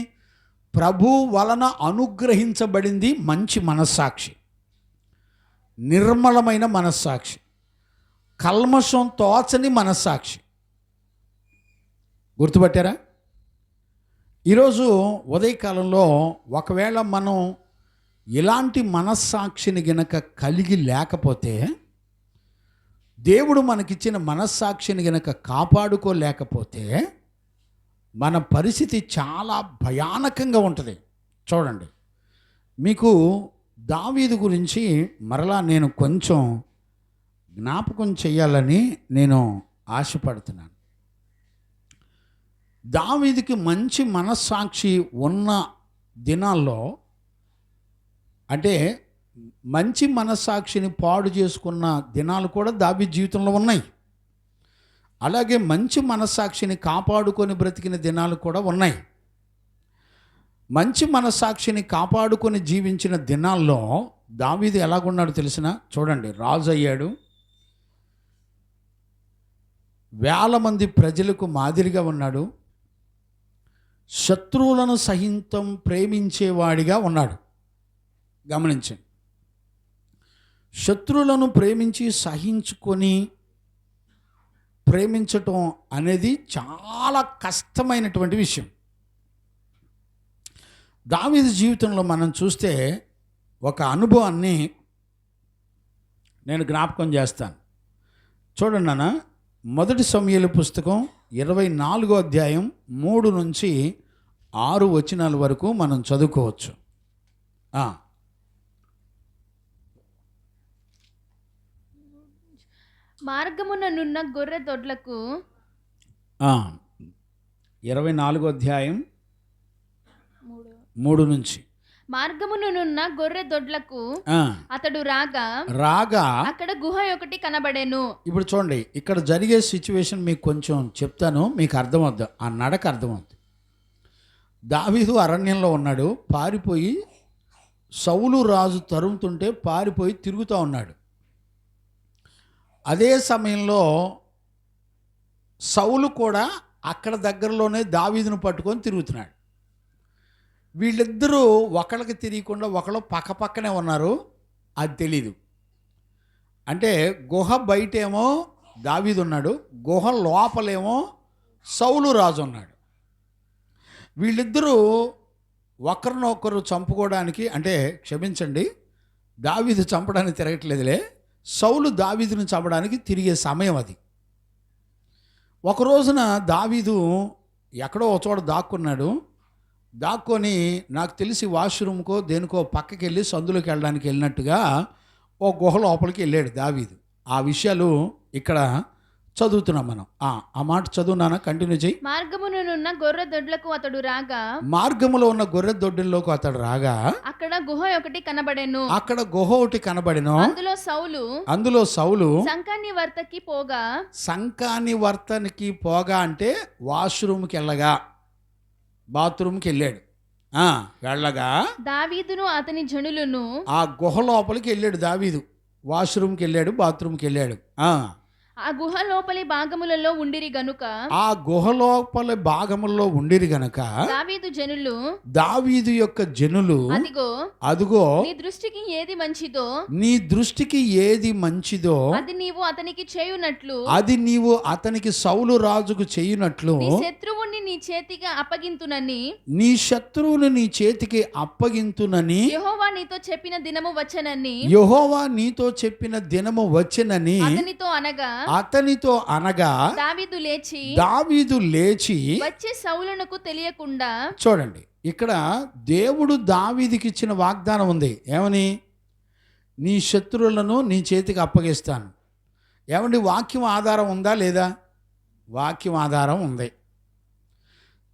S1: ప్రభు వలన అనుగ్రహించబడింది మంచి మనస్సాక్షి, నిర్మలమైన మనస్సాక్షి, కల్మషం తోచని మనస్సాక్షి. గుర్తుపట్టారా? ఈరోజు ఉదయకాలంలో ఒకవేళ మనం ఇలాంటి మనస్సాక్షిని గనక కలిగి లేకపోతే, దేవుడు మనకిచ్చిన మనస్సాక్షిని గనక కాపాడుకోలేకపోతే, మన పరిస్థితి చాలా భయానకంగా ఉంటుంది. చూడండి, మీకు దావీదు గురించి మరలా నేను కొంచెం జ్ఞాపకం చేయాలని నేను ఆశపడుతున్నాను. దావీదుకి మంచి మనస్సాక్షి ఉన్న దినాల్లో, అంటే మంచి మనస్సాక్షిని పాడు చేసుకున్న దినాలు కూడా దావీదు జీవితంలో ఉన్నాయి. అలాగే మంచి మనస్సాక్షిని కాపాడుకొని బ్రతికిన దినాలు కూడా ఉన్నాయి. మంచి మనస్సాక్షిని కాపాడుకొని జీవించిన దినాల్లో దావీదు ఎలాగున్నాడు తెలిసిన? చూడండి, రాజు అయ్యాడు, వేల మంది ప్రజలకు మాదిరిగా ఉన్నాడు, శత్రువులను సహితం ప్రేమించేవాడిగా ఉన్నాడు. గమనించండి, శత్రువులను ప్రేమించి సహించుకొని ప్రేమించటం అనేది చాలా కష్టమైనటువంటి విషయం. దావీదు జీవితంలో మనం చూస్తే ఒక అనుభవాన్ని నేను జ్ఞాపకం చేస్తాను. చూడండి నాన్న, 1 సమూయేలు పుస్తకం 24వ అధ్యాయం 3 నుంచి 6 వచనాల వరకు మనం చదువుకోవచ్చు.
S2: మార్గముననున్న గొర్రె దొడ్లకు
S1: 24వ అధ్యాయం 3 నుంచి.
S2: మార్గముననున్న గొర్రె దొడ్లకు అతడు రాగా అక్కడ గుహ ఒకటి కనబడెను.
S1: ఇప్పుడు చూడండి, ఇక్కడ జరిగే సిచ్యువేషన్ మీకు కొంచెం చెప్తాను, మీకు అర్థమవుద్ది, ఆ నడక అర్థమవుద్ది. దావీదు అరణ్యంలో ఉన్నాడు, పారిపోయి సౌలు రాజు తరుముతుంటే పారిపోయి తిరుగుతూ ఉన్నాడు. అదే సమయంలో సౌలు కూడా అక్కడ దగ్గరలోనే దావీదును పట్టుకొని తిరుగుతున్నాడు. వీళ్ళిద్దరూ ఒకళ్ళకి తిరగకుండా ఒకళ్ళు పక్కపక్కనే ఉన్నారు, అది తెలీదు. అంటే గుహ బయటేమో దావీదు ఉన్నాడు, గుహ లోపలేమో సౌలు రాజు ఉన్నాడు. వీళ్ళిద్దరూ ఒకరినొకరు చంపుకోవడానికి, అంటే క్షమించండి, దావీదు చంపడానికి తిరగట్లేదులే, సౌలు దావీదును చంపడానికి తిరిగే సమయం అది. ఒక రోజున దావీదు ఎక్కడో ఒక చోట దాక్కొని నాకు తెలిసి వాష్రూమ్కో దేనికో పక్కకి వెళ్ళి సందులోకి వెళ్ళడానికి వెళ్ళినట్టుగా ఓ గుహ లోపలికి వెళ్ళాడు దావీదు. ఆ విషయాలు ఇక్కడ చదువుతున్నాం మనం. ఆ మాట చదువునానా, కంటిన్యూ చేయి.
S2: మార్గములో ఉన్న గొర్రె దొడ్లకు అతడు రాగా,
S1: మార్గములో ఉన్న గొర్రె దొడ్డుల్లోకి అతడు రాగా
S2: అక్కడ గుహ ఒకటి కనబడెను.
S1: అక్కడ గుహ ఒకటి కనబడెను. అందులో సౌలు సంకాని వర్తనికి పోగా అంటే వాష్రూమ్కి వెళ్ళగా, బాత్రూమ్కి వెళ్ళాడు. వెళ్ళగా
S2: దావీదును అతని జనులను
S1: ఆ గుహ లోపలికి వెళ్ళాడు. దావీదు వాష్రూమ్కి వెళ్ళాడు, బాత్రూమ్కి వెళ్ళాడు.
S2: ఆ గుహ లోపలి భాగములలో ఉండిరి గనుక దావీదు యొక్క జనులు అదిగో నీ దృష్టికి ఏది మంచిదో అది నీవు అతనికి సౌలు రాజుకు చేయునట్లు నీ శత్రువుని నీ చేతికి అప్పగింతునని యెహోవా నీతో చెప్పిన దినము వచ్చెనని అతనితో అనగా దావీదు లేచి వచ్చి సౌలునకు తెలియకుండా.
S1: చూడండి, ఇక్కడ దేవుడు దావీదుకి ఇచ్చిన వాగ్దానం ఉంది. ఏమని? నీ శత్రువులను నీ చేతికి అప్పగిస్తాను. ఏమండి, వాక్యం ఆధారం ఉందా లేదా? వాక్యం ఆధారం ఉంది.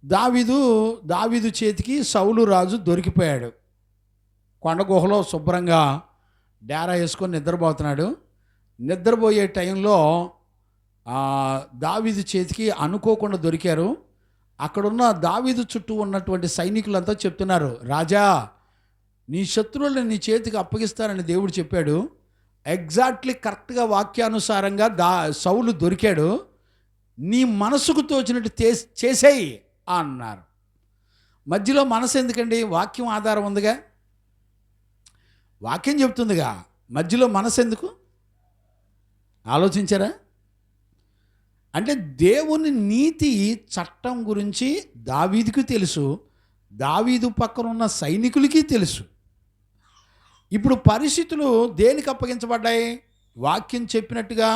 S1: దావీదు చేతికి సౌలు రాజు దొరికిపోయాడు. కొండ గుహలో శుభ్రంగా డేరా వేసుకొని నిద్రపోతున్నాడు. నిద్రపోయే టైంలో దావీదు చేతికి అనుకోకుండా దొరికారు. అక్కడున్న దావీదు చుట్టూ ఉన్నటువంటి సైనికులంతా చెప్తున్నారు, రాజా నీ శత్రువులను నీ చేతికి అప్పగిస్తానని దేవుడు చెప్పాడు. ఎగ్జాక్ట్లీ కరెక్ట్గా వాక్యానుసారంగా సౌలు దొరికాడు, నీ మనసుకు తోచినట్టు చేసేయి అన్నారు. మధ్యలో మనసు ఎందుకండి? వాక్యం ఆధారం ఉందిగా, వాక్యం చెప్తుందిగా, మధ్యలో మనసు ఎందుకు? ఆలోచించారా? అంటే దేవుని నీతి చట్టం గురించి దావీదుకు తెలుసు, దావీదు పక్కన ఉన్న సైనికులకి తెలుసు. ఇప్పుడు పరిస్థితులు దేనికి అప్పగించబడ్డాయి? వాక్యం చెప్పినట్టుగా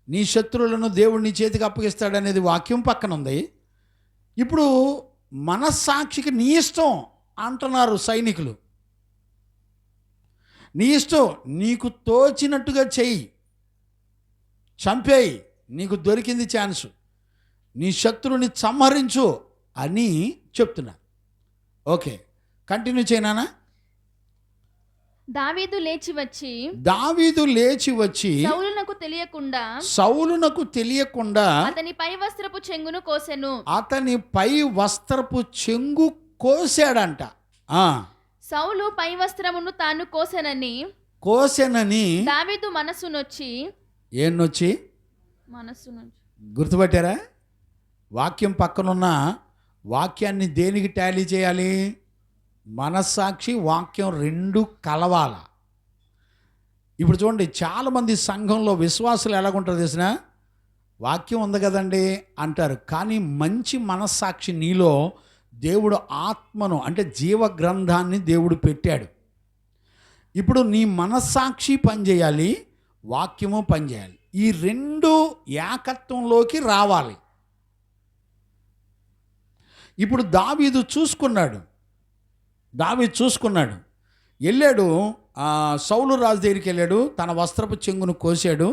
S1: నీ శత్రువులను దేవుడు నీ చేతికి అప్పగిస్తాడనేది వాక్యం పక్కన ఉంది. ఇప్పుడు మనస్సాక్షికి నీ ఇష్టం అంటున్నారు సైనికులు. నీ ఇష్టం, నీకు తోచినట్టుగా చెయ్యి, చంపేయి, నీకు దొరికింది ఛాన్సు, నీ శత్రువుని సంహరించు అని చెప్తున్నారు. ఓకే, కంటిన్యూ చేయనా?
S2: దావీదు లేచి వచ్చి సౌలునకు తెలియకుండా అతని పై వస్త్రపు చెంగు కోసాడంట. సౌలు పై వస్త్రమును తాను కోసెనని దావీదు మనస్సునొచ్చి
S1: గుర్తుపట్టారా? వాక్యం పక్కనున్న వాక్యాన్ని దేనికి టాలీ చేయాలి? మనస్సాక్షి వాక్యం రెండు కలవాల. ఇప్పుడు చూడండి, చాలామంది సంఘంలో విశ్వాసులు ఎలాగుంటారు తెలిసిన, వాక్యం ఉంది కదండి అంటారు, కానీ మంచి మనస్సాక్షి నీలో దేవుడు ఆత్మను అంటే జీవ గ్రంథాన్ని దేవుడు పెట్టాడు. ఇప్పుడు నీ మనస్సాక్షి పనిచేయాలి, వాక్యము పనిచేయాలి. ఈ రెండు ఏకత్వంలోకి రావాలి. ఇప్పుడు దావీదు చూసుకున్నాడు, వెళ్ళాడు, సౌలు రాజు దగ్గరికి వెళ్ళాడు, తన వస్త్రపు చెంగును కోసాడు,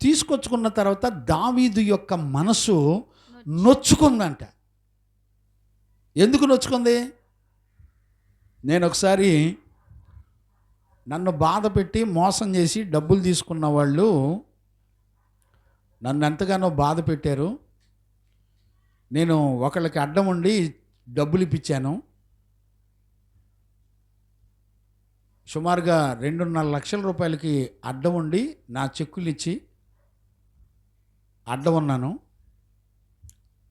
S1: తీసుకొచ్చుకున్న తర్వాత దావీదు యొక్క మనసు నొచ్చుకుందంట. ఎందుకు నొచ్చుకుంది? నేను ఒకసారి నన్ను బాధ పెట్టి మోసం చేసి డబ్బులు తీసుకున్న వాళ్ళు నన్ను ఎంతగానో బాధ పెట్టారు. నేను ఒకళ్ళకి అడ్డం ఉండి డబ్బులు ఇప్పించాను. సుమారుగా 2.5 లక్షల రూపాయలకి అడ్డం ఉండి నా చెక్కులు ఇచ్చి అడ్డం ఉన్నాను.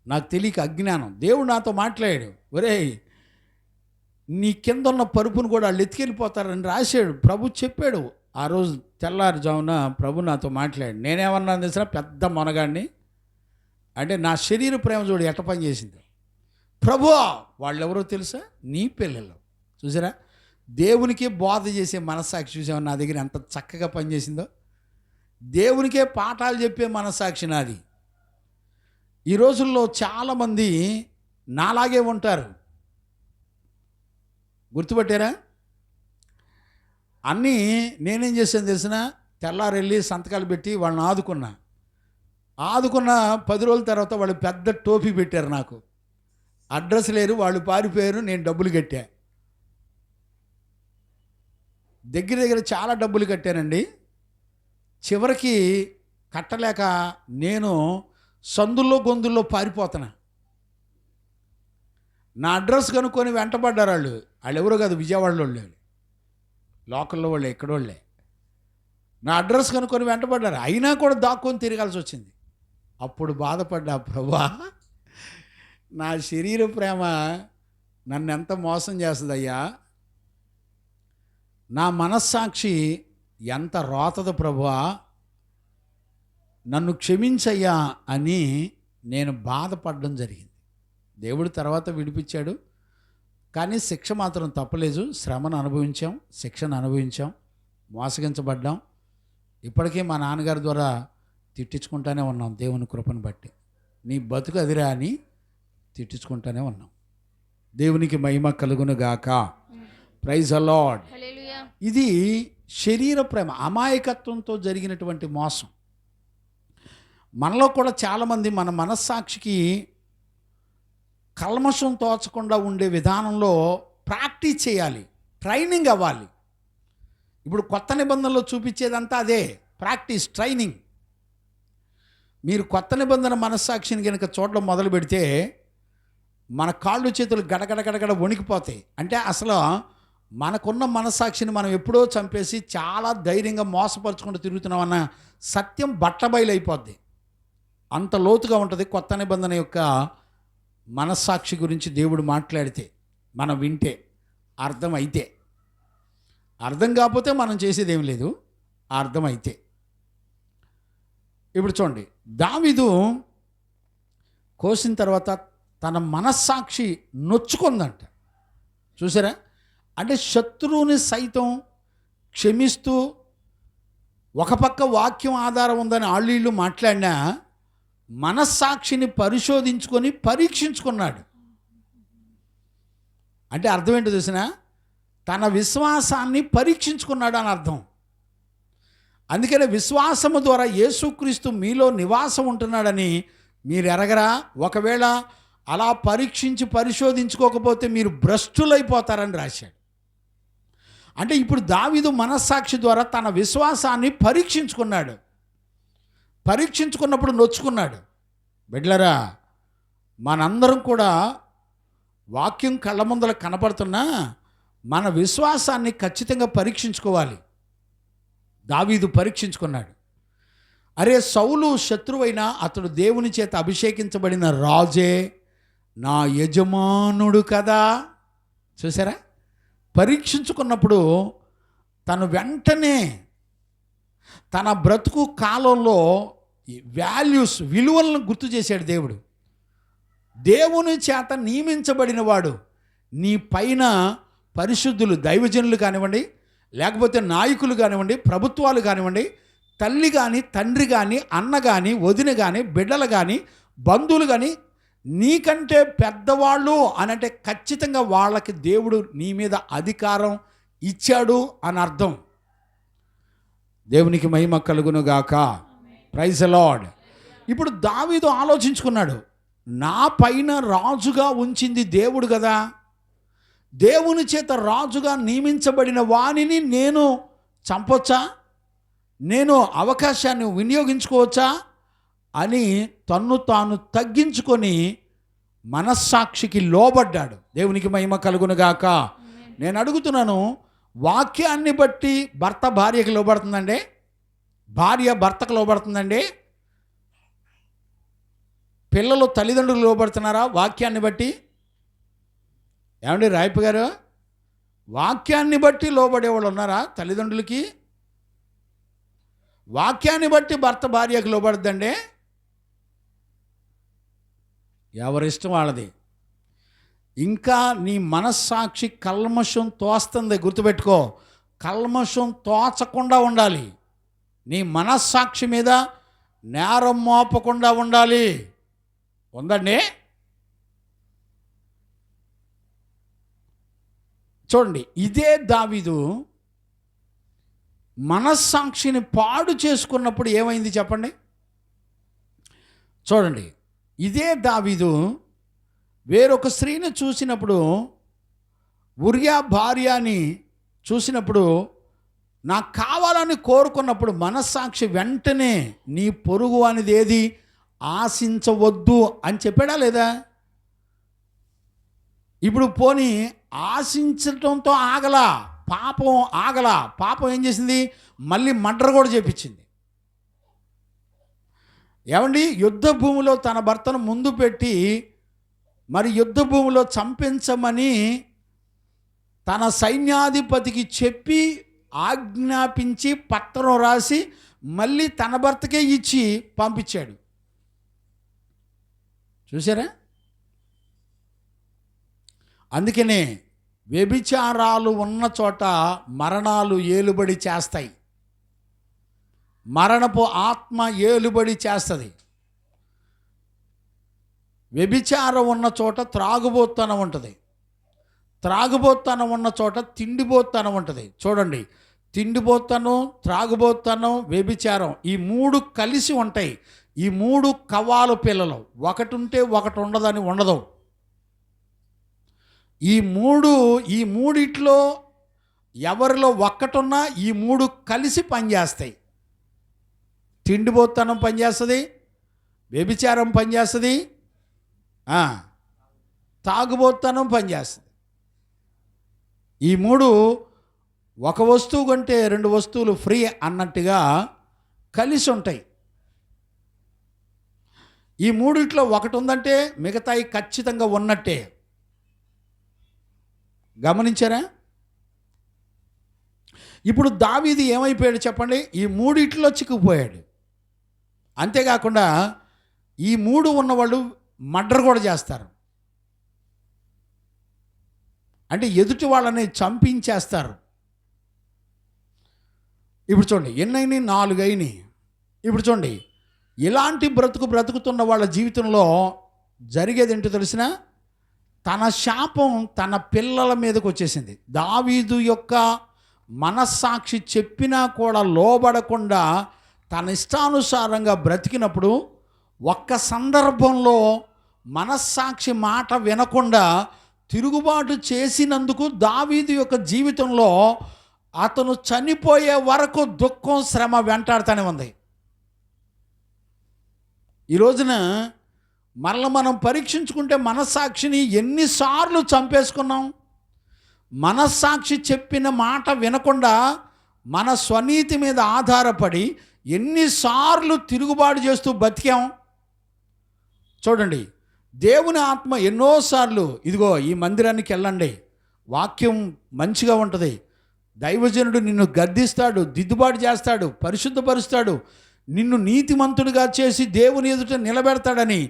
S1: నాకు తెలియక అజ్ఞానం, దేవుడు నాతో మాట్లాడాడు, ఒరేయ్ నీ కింద ఉన్న పరుపును కూడా వాళ్ళు ఎత్తుకెళ్ళిపోతారని రాశాడు. ప్రభు చెప్పాడు. ఆ రోజు తెల్లారుజామున ప్రభు నాతో మాట్లాడాడు. నేనేమన్నా తెలిసిన పెద్ద మొనగాడిని అంటే నా శరీర ప్రేమ చూడు ఎట్ట పని చేసింది. ప్రభువా, వాళ్ళెవరో తెలుసా? నీ పిల్లలు. చూసారా, దేవునికే బోధ చేసే మనస్సాక్షి చూసామని నా దగ్గర ఎంత చక్కగా పనిచేసిందో. దేవునికే పాఠాలు చెప్పే మనస్సాక్షి నాది. ఈ రోజుల్లో చాలామంది నాలాగే ఉంటారు, గుర్తుపట్టారా? అన్నీ నేనేం చేశాను తెలిసిన, తెల్లారెళ్ళి సంతకాలు పెట్టి వాళ్ళని ఆదుకున్న 10 రోజుల తర్వాత వాళ్ళు పెద్ద టోపీ పెట్టారు నాకు. అడ్రస్ లేరు, వాళ్ళు పారిపోయారు, నేను డబ్బులు కట్టా. దగ్గర చాలా డబ్బులు కట్టానండి. చివరికి కట్టలేక నేను సందుల్లో గొంతుల్లో పారిపోతున్నా. నా అడ్రస్ కనుక్కొని వెంటబడ్డారు వాళ్ళు ఎవరో కాదు, విజయవాడలో వాళ్ళే, లోకల్లో వాళ్ళే, ఎక్కడోళ్ళే. నా అడ్రస్ కనుక్కొని వెంటబడ్డారు, అయినా కూడా దాక్కొని తిరగాల్సి వచ్చింది. అప్పుడు బాధపడ్డా, ప్రభువా నా శరీర ప్రేమ నన్ను ఎంత మోసం చేస్తుందయ్యా, నా మనస్సాక్షి ఎంత రోతదు ప్రభువా, నన్ను క్షమించయ్యా అని నేను బాధపడడం జరిగింది. దేవుడు తర్వాత విడిపించాడు, కానీ శిక్ష మాత్రం తప్పలేదు. శ్రమను అనుభవించాం, శిక్షను అనుభవించాం, మోసగించబడ్డాం. ఇప్పటికీ మా నాన్నగారి ద్వారా తిట్టించుకుంటానే ఉన్నాం. దేవుని కృపను బట్టి నీ బతుకు అదిరా అని తిట్టించుకుంటానే ఉన్నాం. దేవునికి మహిమ కలుగును గాక. Praise the Lord. ఇది శరీర ప్రేమ, అమాయకత్వంతో జరిగినటువంటి మోసం. మనలో కూడా చాలామంది మన మనస్సాక్షికి కల్మషం తోచకుండా ఉండే విధానంలో ప్రాక్టీస్ చేయాలి, ట్రైనింగ్ అవ్వాలి. ఇప్పుడు కొత్త నిబంధనలో చూపించేదంతా అదే, ప్రాక్టీస్, ట్రైనింగ్. మీరు కొత్త నిబంధన మనస్సాక్షిని కనుక చూడడం మొదలు పెడితే మన కాళ్ళు చేతులు గడగడ వణికిపోతాయి. అంటే అసలు మనకున్న మనస్సాక్షిని మనం ఎప్పుడో చంపేసి చాలా ధైర్యంగా మోసపరుచుకుంటూ తిరుగుతున్నామన్న సత్యం బట్టబయలైపోద్ది. అంత లోతుగా ఉంటుంది కొత్త నిబంధన యొక్క మనస్సాక్షి గురించి దేవుడు మాట్లాడితే, మనం వింటే, అర్థమైతే. అర్థం కాకపోతే మనం చేసేది ఏం లేదు, అర్థమైతే. ఇప్పుడు చూడండి, దావీదు కోసిన తర్వాత తన మనస్సాక్షి నొచ్చుకుందంట. చూసారా, అంటే శత్రువుని సైతం క్షమిస్తూ, ఒక పక్క వాక్యం ఆధారం ఉందని ఆళ్ళు మాట్లాడినా మనస్సాక్షిని పరిశోధించుకొని పరీక్షించుకున్నాడు. అంటే అర్థం ఏంటో తెలిసినా, తన విశ్వాసాన్ని పరీక్షించుకున్నాడు అని అర్థం. అందుకనే విశ్వాసము ద్వారా యేసుక్రీస్తు మీలో నివాసం ఉంటున్నాడని మీరు ఎరగరా? ఒకవేళ అలా పరీక్షించి పరిశోధించుకోకపోతే మీరు భ్రష్టులైపోతారని రాశాడు. అంటే ఇప్పుడు దావీదు మనస్సాక్షి ద్వారా తన విశ్వాసాన్ని పరీక్షించుకున్నాడు. పరీక్షించుకున్నప్పుడు నొచ్చుకున్నాడు. బిడ్డలారా, మనందరం కూడా వాక్యం కళ్ళ ముందర కనపడుతున్నా మన విశ్వాసాన్ని ఖచ్చితంగా పరీక్షించుకోవాలి. దావీదు పరీక్షించుకున్నాడు. అరే, సౌలు శత్రువైనా అతడు దేవుని చేత అభిషేకించబడిన రాజే, నా యజమానుడు కదా. చూసారా? పరీక్షించుకున్నప్పుడు తను వెంటనే తన బ్రతుకు కాలంలో వాల్యూస్, విలువలను గుర్తు చేశాడు దేవుడు. దేవుని చేత నియమించబడిన వాడు నీ పైన పరిశుద్ధులు, దైవజనులు కానివ్వండి, లేకపోతే నాయకులు కానివ్వండి, ప్రభుత్వాలు కానివ్వండి, తల్లి కానీ, తండ్రి కానీ, అన్న కానీ, వదిన కానీ, బిడ్డలు కానీ, బంధువులు కానీ, నీకంటే పెద్దవాళ్ళు అనంటే ఖచ్చితంగా వాళ్ళకి దేవుడు నీ మీద అధికారం ఇచ్చాడు అని అర్థం. దేవునికి మహిమ కలుగునుగాక. Praise the Lord. ఇప్పుడు దావీదు ఆలోచించుకున్నాడు, నా పైన రాజుగా ఉంచింది దేవుడు కదా, దేవుని చేత రాజుగా నియమించబడిన వానిని నేను చంపొచ్చా, నేను అవకాశాన్ని వినియోగించుకోవచ్చా అని తన్ను తాను తగ్గించుకొని మనస్సాక్షికి లోబడ్డాడు. దేవునికి మహిమ కలుగునుగాక. నేను అడుగుతున్నాను, వాక్యాన్ని బట్టి భర్త భార్యకి లోబడుతుందండి? భార్య భర్తకు లోబడుతుందండి? పిల్లలు తల్లిదండ్రులు లోబడుతున్నారా వాక్యాన్ని బట్టి? ఏమండి రాయప్ప గారు, వాక్యాన్ని బట్టి లోబడేవాళ్ళు ఉన్నారా తల్లిదండ్రులకి? వాక్యాన్ని బట్టి భర్త భార్యకు లోబడద్దండి. ఎవరిష్టం వాళ్ళది. ఇంకా నీ మనస్సాక్షి కల్మషం తోస్తుంది, గుర్తుపెట్టుకో. కల్మషం తోచకుండా ఉండాలి. నీ మనస్సాక్షి మీద నేరం మోపకుండా ఉండాలి. ఉందండి. చూడండి, ఇదే దావీదు మనస్సాక్షిని పాడు చేసుకున్నప్పుడు ఏమైంది చెప్పండి. చూడండి, ఇదే దావీదు వేరొక స్త్రీని చూసినప్పుడు, ఉరియా భార్యని చూసినప్పుడు, నాకు కావాలని కోరుకున్నప్పుడు మనస్సాక్షి వెంటనే నీ పొరుగు అనేది ఏది ఆశించవద్దు అని చెప్పాడా లేదా? ఇప్పుడు పోనీ ఆశించటంతో ఆగలా, పాపం ఆగలా. పాపం ఏం చేసింది? మళ్ళీ మర్డర్ కూడా చేపించింది. ఏమండి, యుద్ధ భూమిలో తన భర్తను ముందు పెట్టి మరి యుద్ధ భూమిలో చంపించమని తన సైన్యాధిపతికి చెప్పి ఆజ్ఞాపించి పత్రం రాసి మళ్ళీ తన భర్తకే ఇచ్చి పంపించాడు. చూసారా? అందుకనే వ్యభిచారాలు ఉన్న చోట మరణాలు ఏలుబడి చేస్తాయి. మరణపు ఆత్మ ఏలుబడి చేస్తుంది. వ్యభిచారం ఉన్న చోట త్రాగుబోత్తనం ఉంటుంది. త్రాగుబోత్తనం ఉన్న చోట తిండిబోత్తనం ఉంటుంది. చూడండి, తిండిబోత్తనం, త్రాగుబోత్తనం, వ్యభిచారం, ఈ మూడు కలిసి ఉంటాయి. ఈ మూడు కవ్వాలు పిల్లలు. ఒకటి ఉంటే ఒకటి ఉండదని ఉండదు. ఈ మూడిట్లో ఎవరిలో ఒక్కటున్నా ఈ మూడు కలిసి పనిచేస్తాయి. తిండిబోత్తనం పనిచేస్తుంది, వ్యభిచారం పనిచేస్తుంది, తాగుబోత్తనం పనిచేస్తుంది. ఈ మూడు ఒక వస్తువు కొంటే రెండు వస్తువులు ఫ్రీ అన్నట్టుగా కలిసి ఉంటాయి. ఈ మూడిట్లో ఒకటి ఉందంటే మిగతాయి ఖచ్చితంగా ఉన్నట్టే. గమనించారా? ఇప్పుడు దావీదు ఏమైపోయాడు చెప్పండి? ఈ మూడిట్లో చిక్కుపోయాడు. అంతేకాకుండా ఈ మూడు ఉన్నవాళ్ళు మర్డర్ కూడా చేస్తారు. అంటే ఎదుటి వాళ్ళని చంపించేస్తారు. ఇప్పుడు చూడండి, ఎన్నైనా 4 అయినాయి. ఇప్పుడు చూడండి, ఇలాంటి బ్రతుకుతున్న వాళ్ళ జీవితంలో జరిగేది ఏంటో తెలిసిన, తన శాపం తన పిల్లల మీదకి వచ్చేసింది. దావీదు యొక్క మనస్సాక్షి చెప్పినా కూడా లోబడకుండా తన ఇష్టానుసారంగా బ్రతికినప్పుడు, ఒక్క సందర్భంలో మనస్సాక్షి మాట వినకుండా తిరుగుబాటు చేసినందుకు దావీదు యొక్క జీవితంలో అతను చనిపోయే వరకు దుఃఖం, శ్రమ వెంటాడుతూనే ఉంది. ఈ రోజున మనం పరీక్షించుకుంటే మనస్సాక్షిని ఎన్నిసార్లు చంపేసుకున్నాం. మనస్సాక్షి చెప్పిన మాట వినకుండా మన స్వనీతి మీద ఆధారపడి ఎన్నిసార్లు తిరుగుబాటు చేస్తూ బతికాం. చూడండి, దేవుని ఆత్మ ఎన్నోసార్లు, ఇదిగో ఈ మందిరానికి వెళ్ళండి, వాక్యం మంచిగా ఉంటుంది, దైవజనుడు నిన్ను గద్దిస్తాడు, దిద్దుబాటు చేస్తాడు, పరిశుద్ధపరుస్తాడు, నిన్ను నీతిమంతుడిగా చేసి దేవుని ఎదుట నిలబెడతాడని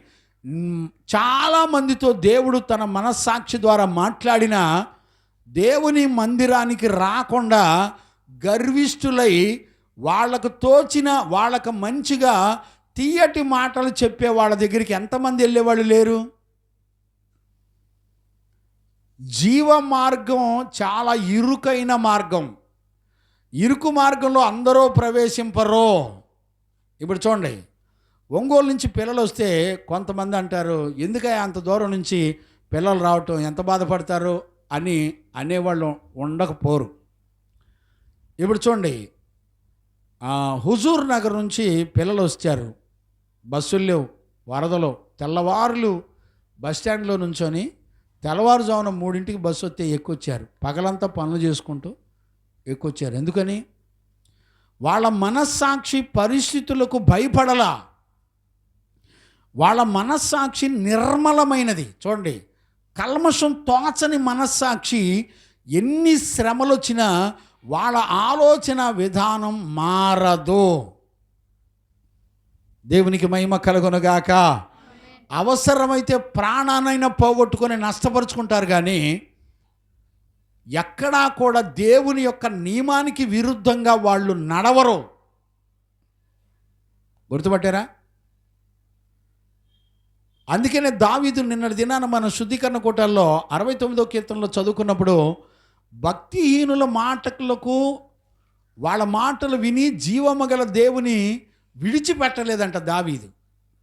S1: చాలామందితో దేవుడు తన మనస్సాక్షి ద్వారా మాట్లాడిన, దేవుని మందిరానికి రాకుండా గర్విష్ఠులై వాళ్ళకు తోచిన, వాళ్ళకు మంచిగా తీయటి మాటలు చెప్పే వాళ్ళ దగ్గరికి ఎంతమంది వెళ్ళేవాళ్ళు లేరు? జీవ మార్గం చాలా ఇరుకైన మార్గం. ఇరుకు మార్గంలో అందరూ ప్రవేశింపరు. ఇప్పుడు చూడండి, ఒంగోలు నుంచి పిల్లలు వస్తే కొంతమంది అంటారు, ఎందుకయ్యా అంత దూరం నుంచి పిల్లలు రావటం, ఎంత బాధపడతారు అని అనేవాళ్ళు ఉండకపోరు. ఇప్పుడు చూడండి, హుజూర్ నగర్ నుంచి పిల్లలు వచ్చారు, బస్సులు లేవు, వరదలు, తెల్లవారులు బస్ స్టాండ్లో నుంచొని తెల్లవారుజామున 3ంటికి బస్సు వస్తే ఎక్కువచ్చారు. పగలంతా పనులు చేసుకుంటూ ఎక్కువచ్చారు. ఎందుకని? వాళ్ళ మనస్సాక్షి పరిస్థితులకు భయపడలా. వాళ్ళ మనస్సాక్షి నిర్మలమైనది. చూడండి, కల్మషం తోచని మనస్సాక్షి ఎన్ని శ్రమలు వచ్చినా వాళ్ళ ఆలోచన విధానం మారదు. దేవునికి మహిమ కలుగునుగాక. అవసరమైతే ప్రాణానైనా పోగొట్టుకొని నష్టపరుచుకుంటారు, కానీ ఎక్కడా కూడా దేవుని యొక్క నియమానికి విరుద్ధంగా వాళ్ళు నడవరు. గుర్తుపట్టారా? అందుకనే దావీదు నిన్నటి దినాన మన శుద్ధీకరణ కూటాల్లో 69వ కీర్తనలో చదువుకున్నప్పుడు, భక్తిహీనుల మాటలకు, వాళ్ళ మాటలు విని జీవమగల దేవుని విడిచిపెట్టలేదంట దావీదు.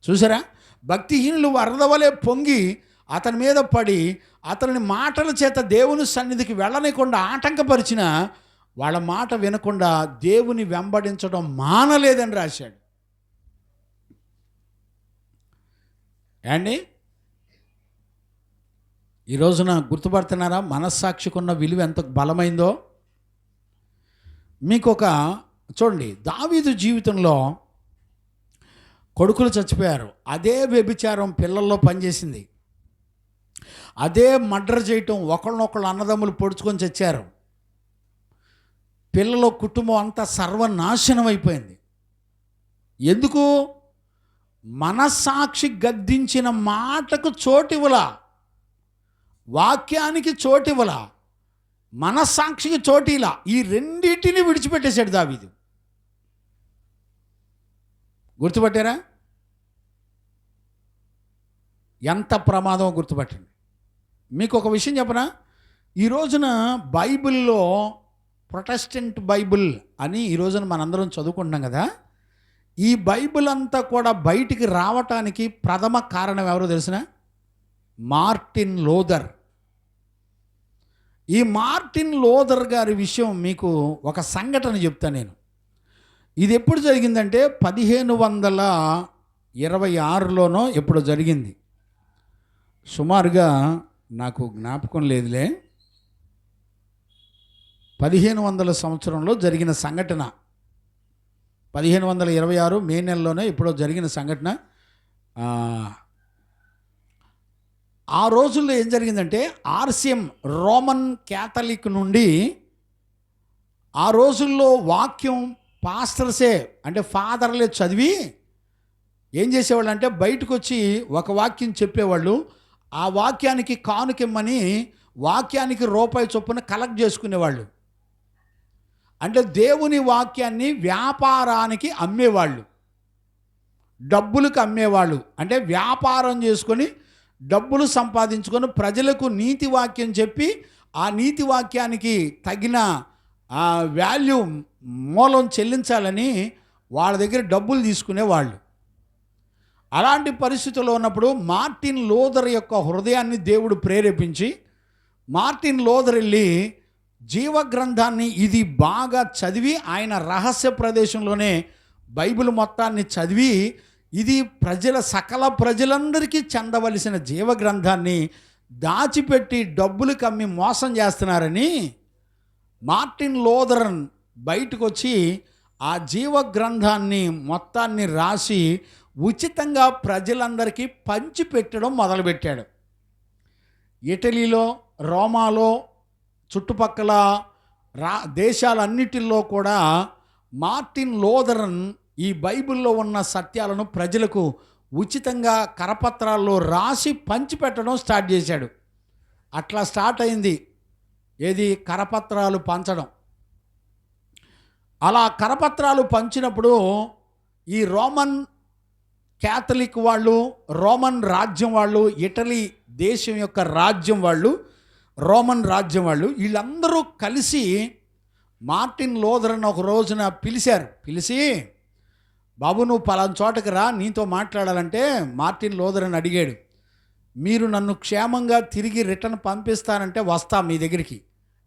S1: చూసారా? భక్తిహీనులు వరదవలే పొంగి అతని మీద పడి అతని మాటల చేత దేవుని సన్నిధికి వెళ్ళనికుండా ఆటంకపరిచిన, వాళ్ళ మాట వినకుండా దేవుని వెంబడించడం మానలేదని రాశాడు. అండి, ఈ రోజున గుర్తుపడుతున్నారా మనస్సాక్షికున్న విలువ ఎంత బలమైందో? మీకు ఒక చూడండి, దావీదు జీవితంలో కొడుకులు చచ్చిపోయారు, అదే వ్యభిచారం పిల్లల్లో పనిచేసింది, అదే మర్డర్ చేయటం, ఒకళ్ళనొకళ్ళు అన్నదమ్ములు పొడుచుకొని చచ్చారు, పిల్లల కుటుంబం అంతా సర్వనాశనం అయిపోయింది. ఎందుకు? మనస్సాక్షి గద్దించిన మాటకు చోటివ్వలా, వాక్యానికి చోటివ్వలా, మనస్సాక్షికి చోటిలా. ఈ రెండింటిని విడిచిపెట్టేశాడు దావీదు. గుర్తుపట్టారా? ఎంత ప్రమాదం గుర్తుపట్టండి. మీకు ఒక విషయం చెప్పనా? ఈ రోజున బైబిల్లో ప్రొటెస్టెంట్ బైబిల్ అని ఈ రోజున మనందరం చదువుకుంటున్నాం కదా. ఈ బైబిల్ అంతా కూడా బయటికి రావటానికి ప్రథమ కారణం ఎవరో తెలిసిన? Martin Luther. ఈ మార్టిన్ లూథర్ గారి విషయం మీకు ఒక సంఘటన చెప్తాను నేను. ఇది ఎప్పుడు జరిగిందంటే 1526లోనో ఎప్పుడో జరిగింది. సుమారుగా నాకు జ్ఞాపకం లేదులే, 1500 సంవత్సరంలో జరిగిన సంఘటన. 1526 మే నెలలోనే ఎప్పుడో జరిగిన సంఘటన. ఆ రోజుల్లో ఏం జరిగిందంటే, ఆర్సిఎం రోమన్ క్యాథలిక్ నుండి ఆ రోజుల్లో వాక్యం పాస్టర్సే అంటే ఫాదర్లే చదివి ఏం చేసేవాళ్ళు అంటే, బయటకు వచ్చి ఒక వాక్యం చెప్పేవాళ్ళు, ఆ వాక్యానికి కానుకిమ్మని వాక్యానికి రూపాయి చొప్పున కలెక్ట్ చేసుకునేవాళ్ళు. అంటే దేవుని వాక్యాన్ని వ్యాపారానికి అమ్మేవాళ్ళు. డబ్బులకు అమ్మేవాళ్ళు, అంటే వ్యాపారం చేసుకొని డబ్బులు సంపాదించుకొని ప్రజలకు నీతి వాక్యం చెప్పి ఆ నీతి వాక్యానికి తగిన వాల్యూ మూలం చెల్లించాలని వాళ్ళ దగ్గర డబ్బులు తీసుకునేవాళ్ళు. అలాంటి పరిస్థితుల్లో ఉన్నప్పుడు మార్టిన్ లూథర్ యొక్క హృదయాన్ని దేవుడు ప్రేరేపించి మార్టిన్ లూథర్ వెళ్ళి జీవగ్రంథాన్ని ఇది బాగా చదివి, ఆయన రహస్య ప్రదేశంలోనే బైబిల్ మొత్తాన్ని చదివి, ఇది సకల ప్రజలందరికీ చెందవలసిన జీవగ్రంథాన్ని దాచిపెట్టి డబ్బులకు అమ్మి మోసం చేస్తున్నారని మార్టిన్ లూథర్ బయటకు వచ్చి ఆ జీవగ్రంథాన్ని మొత్తాన్ని రాసి ఉచితంగా ప్రజలందరికీ పంచిపెట్టడం మొదలుపెట్టాడు. ఇటలీలో, రోమాలో, చుట్టుపక్కల దేశాలన్నిటిల్లో కూడా మార్టిన్ లూథర్ ఈ బైబిల్లో ఉన్న సత్యాలను ప్రజలకు ఉచితంగా కరపత్రాల్లో రాసి పంచిపెట్టడం స్టార్ట్ చేశాడు. అట్లా స్టార్ట్ అయింది ఏది, కరపత్రాలు పంచడం. అలా కరపత్రాలు పంచినప్పుడు ఈ రోమన్ క్యాథలిక్ వాళ్ళు, రోమన్ రాజ్యం వాళ్ళు, ఇటలీ దేశం యొక్క రాజ్యం వాళ్ళు, రోమన్ రాజ్యం వాళ్ళు, వీళ్ళందరూ కలిసి మార్టిన్ లూథర్ని ఒక రోజున పిలిచి, బాబు నువ్వు పలానా చోటకి రా, నీతో మాట్లాడాలంటే మార్టిన్ లూథర్ని అడిగాడు, మీరు నన్ను క్షేమంగా తిరిగి రిటర్న్ పంపిస్తానంటే వస్తా మీ దగ్గరికి,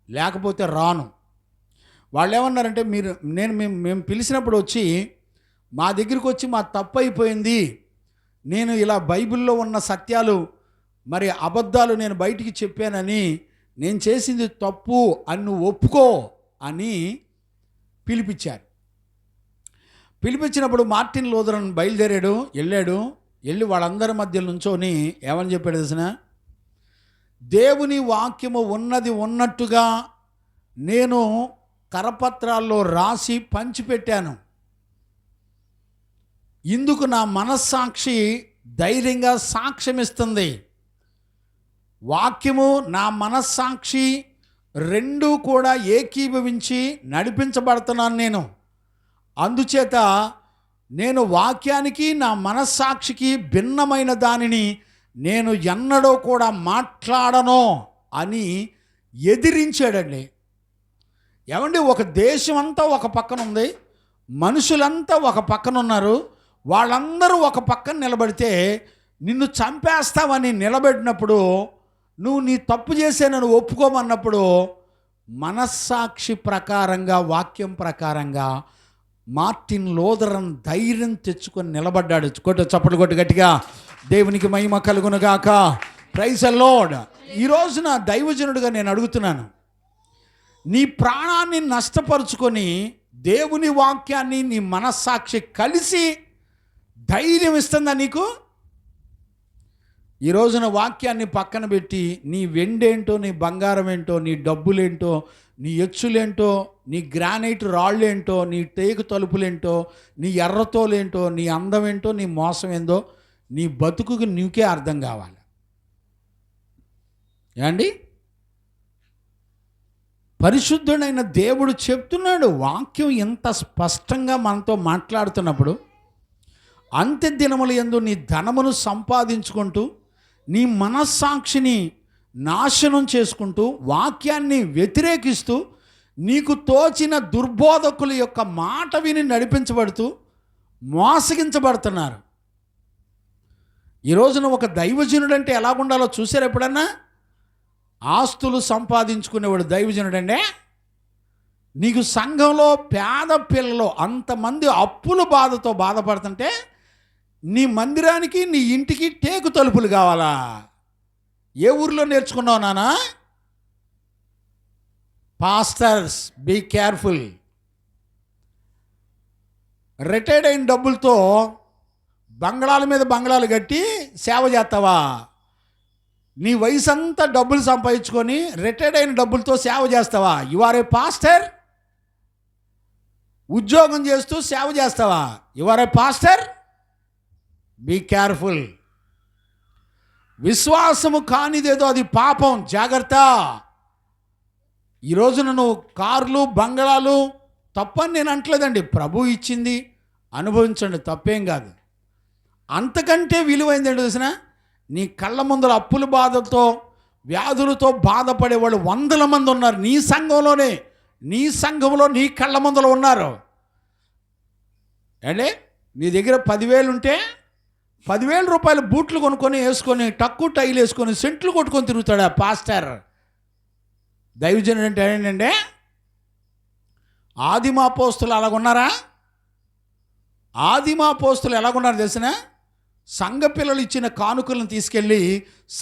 S1: లేకపోతే రాను. వాళ్ళు ఏమన్నారంటే, మేము పిలిచినప్పుడు వచ్చి మా దగ్గరికి వచ్చి మా తప్పు అయిపోయింది, నేను ఇలా బైబిల్లో ఉన్న సత్యాలు మరి అబద్ధాలు నేను బయటికి చెప్పానని, నేను చేసింది తప్పు అని నువ్వు ఒప్పుకో అని పిలిపించారు. పిలిపించినప్పుడు మార్టిన్ లూథర్ వెళ్ళి వాళ్ళందరి మధ్య నుంచోని ఏమని చెప్పాడు తెలిసిన, దేవుని వాక్యము ఉన్నది ఉన్నట్టుగా నేను కరపత్రాల్లో రాసి పంచిపెట్టాను. ఇందుకు నా మనస్సాక్షి ధైర్యంగా సాక్ష్యమిస్తుంది. వాక్యము నా మనస్సాక్షి రెండూ కూడా ఏకీభవించి నడిపించబడుతున్నాను నేను. అందుచేత నేను వాక్యానికి నా మనస్సాక్షికి భిన్నమైన దానిని నేను ఎన్నడూ కూడా మాట్లాడను అని ఎదిరించాడండి. ఏమండి, ఒక దేశం అంతా ఒక పక్కన ఉంది, మనుషులంతా ఒక పక్కన ఉన్నారు, వాళ్ళందరూ ఒక పక్కన నిలబడితే నిన్ను చంపేస్తామని నిలబెట్టినప్పుడు, నువ్వు నీ తప్పు చేసానని ఒప్పుకోమన్నప్పుడు మనస్సాక్షి ప్రకారంగా, వాక్యం ప్రకారంగా మార్టిన్ లూథర్ ధైర్యం తెచ్చుకొని నిలబడ్డాడు. చప్పట్లు కొట్టు గట్టిగా, దేవునికి మహిమ కలుగునుగాక. Praise the Lord. ఈ రోజున దైవజనుడిగా నేను అడుగుతున్నాను, నీ ప్రాణాన్ని నష్టపరుచుకొని దేవుని వాక్యాన్ని నీ మనస్సాక్షి కలిసి ధైర్యం ఇస్తుందా నీకు? ఈ రోజున వాక్యాన్ని పక్కన పెట్టి నీ వెండేంటో, నీ బంగారం ఏంటో, నీ డబ్బులేంటో, నీ ఎచ్చులేంటో, నీ గ్రానైట్ రాళ్ళేంటో, నీ టేకు తలుపులేంటో, నీ ఎర్రతోలేంటో, నీ అందం ఏంటో, నీ మోసం ఏందో, నీ బతుకుకి నీకే అర్థం కావాలి. ఏమండి, పరిశుద్ధుడైన దేవుడు చెప్తున్నాడు, వాక్యం ఎంత స్పష్టంగా మనతో మాట్లాడుతున్నప్పుడు, అంత్య దినముల యందు నీ ధనమును సంపాదించుకుంటూ నీ మనస్సాక్షిని నాశనం చేసుకుంటూ వాక్యాన్ని వ్యతిరేకిస్తూ నీకు తోచిన దుర్బోధకుల యొక్క మాట విని నడిపించబడుతూ మోసగించబడుతున్నారు. ఈ రోజున ఒక దైవజనుడు అంటే ఎలాగుండాలో చూసారు ఎప్పుడన్నా? ఆస్తులు సంపాదించుకునేవాడు దైవజనుడంటే. నీకు సంఘంలో పేద పిల్లలు అంతమంది అప్పుల బాధతో బాధపడుతుంటే నీ మందిరానికి, నీ ఇంటికి టేకు తలుపులు కావాలా? ఏ ఊర్లో నేర్చుకున్నావు నానా? Pastors be careful. రిటైర్డ్ అయిన డబ్బులతో బంగళాల మీద బంగళాలు కట్టి సేవ చేస్తావా? నీ వయసు అంతా డబ్బులు సంపాదించుకొని రిటైర్డ్ అయిన డబ్బులతో సేవ చేస్తావా? You are a pastor. ఉద్యోగం చేస్తూ సేవ చేస్తావా? You are a pastor. Be careful. విశ్వాసము కానిదేదో అది పాపం, జాగ్రత్త. ఈ రోజున నువ్వు కార్లు, బంగళాలు తప్పని నేను అంటలేదండి, ప్రభు ఇచ్చింది అనుభవించండి, తప్పేం కాదు. అంతకంటే విలువైంది ఏంటో తెలిసిన, నీ కళ్ళ ముందర అప్పుల బాధతో వ్యాధులతో బాధపడే వాళ్ళు 100 మంది ఉన్నారు నీ సంఘంలోనే. నీ సంఘంలో నీ కళ్ళ ముందర ఉన్నారు. అంటే నీ దగ్గర 10,000 ఉంటే 10,000 రూపాయలు బూట్లు కొనుక్కొని వేసుకొని టక్కు టైలు వేసుకొని సెంట్లు కొట్టుకొని తిరుగుతాడు ఆ పాస్టర్. దైవజనుడు అంటే ఏంటంటే ఆదిమాపోస్తులు అలాగున్నారా? ఆదిమాపోస్తులు ఎలాగున్నారు తెలిసిన, సంఘ పిల్లలు ఇచ్చిన కానుకలను తీసుకెళ్ళి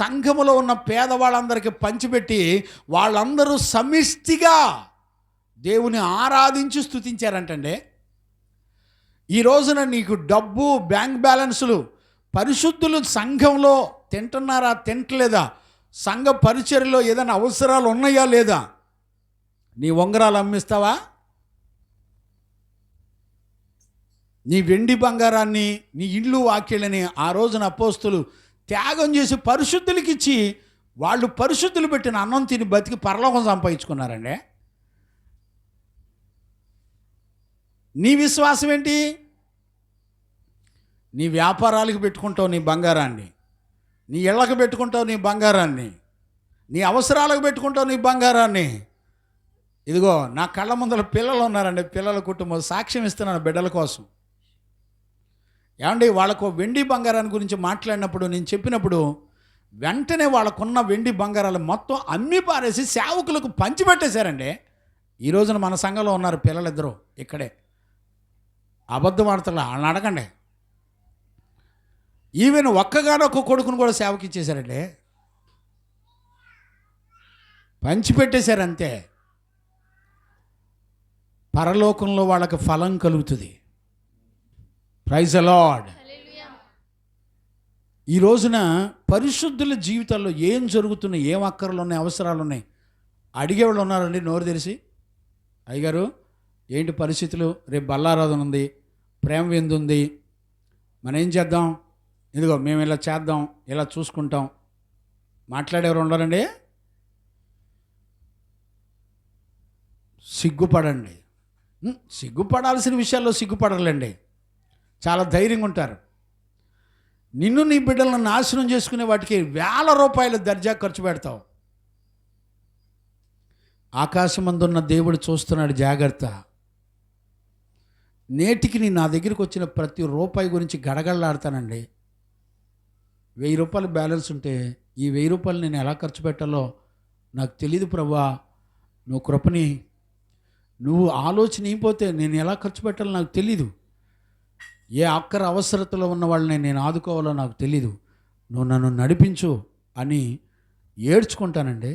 S1: సంఘములో ఉన్న పేదవాళ్ళందరికీ పంచిపెట్టి వాళ్ళందరూ సమిష్టిగా దేవుని ఆరాధించి స్తుతించారంటండి. ఈ రోజున నీకు డబ్బు, బ్యాంక్ బ్యాలెన్సులు, పరిశుద్ధులు సంఘంలో తింటున్నారా తింటలేదా, సంఘ పరిచర్యలో ఏదైనా అవసరాలు ఉన్నాయా లేదా, నీ ఉంగరాలు అమ్మిస్తావా, నీ వెండి బంగారాన్ని, నీ ఇల్లు వాక్యలని ఆ రోజున అపోస్తులు త్యాగం చేసి పరిశుద్ధులకి ఇచ్చి వాళ్ళు పరిశుద్ధులు పెట్టిన అన్నం తిని బతికి పరలోకం సంపాదించుకున్నారండి. నీ విశ్వాసం ఏంటి? నీ వ్యాపారాలకు పెట్టుకుంటావు నీ బంగారాన్ని, నీ ఇళ్ళకు పెట్టుకుంటావు నీ బంగారాన్ని, నీ అవసరాలకు పెట్టుకుంటావు నీ బంగారాన్ని. ఇదిగో నా కళ్ళ ముందర పిల్లలు ఉన్నారండి, పిల్లల కుటుంబం సాక్ష్యం ఇస్తున్నాను బిడ్డల కోసం. ఏమండి, వాళ్ళకు వెండి బంగారాన్ని గురించి మాట్లాడినప్పుడు నేను చెప్పినప్పుడు వెంటనే వాళ్ళకున్న వెండి బంగారాలు మొత్తం అమ్మి పారేసి సేవకులకు పంచిపెట్టేశారండి. ఈ రోజున మన సంఘంలో ఉన్నారు పిల్లలిద్దరూ ఇక్కడే. అబద్ధం ఆడతలా, వాళ్ళని అడగండి. ఈవెన్ ఒక్కగానొక్క కొడుకును కూడా సేవకి ఇచ్చేశారండి, పంచిపెట్టేశారు అంతే. పరలోకంలో వాళ్ళకి ఫలం కలుగుతుంది. Praise the Lord. ఈ రోజున పరిశుద్ధుల జీవితాల్లో ఏం జరుగుతున్నాయి, ఏం అక్కర్లు ఉన్నాయి, అవసరాలు ఉన్నాయి అడిగేవాళ్ళు ఉన్నారండి నోరు తెరిచి. అయ్యగారు ఏంటి పరిస్థితులు, రేపు బల్లారాధన ఉంది, ప్రేమ విందు ఉంది, మనం ఏం చేద్దాం, ఇదిగో మేము ఇలా చేద్దాం, ఇలా చూసుకుంటాం మాట్లాడేవారు ఉండాలండి. సిగ్గుపడండి. సిగ్గుపడాల్సిన విషయాల్లో సిగ్గుపడలేండి, చాలా ధైర్యంగా ఉంటారు. నిన్ను నీ బిడ్డలను నాశనం చేసుకునే వాటికి ₹1,000 దర్జా ఖర్చు పెడతావు. ఆకాశమందున్న దేవుడు చూస్తున్నాడు, జాగ్రత్త. నేటికి నా దగ్గరికి వచ్చిన ప్రతి రూపాయి గురించి గడగడలాడతానండి. ₹1,000 బ్యాలెన్స్ ఉంటే ఈ ₹1,000 నేను ఎలా ఖర్చు పెట్టాలో నాకు తెలియదు ప్రభువా, నువ్వు కృపని, నువ్వు ఆలోచన అయిపోతే నేను ఎలా ఖర్చు పెట్టాలో నాకు తెలీదు. ఏ అక్కర అవసరతలో ఉన్న వాళ్ళని నేను ఆదుకోవాలో నాకు తెలీదు, నువ్వు నన్ను నడిపించు అని ఏడ్చుకుంటానండి.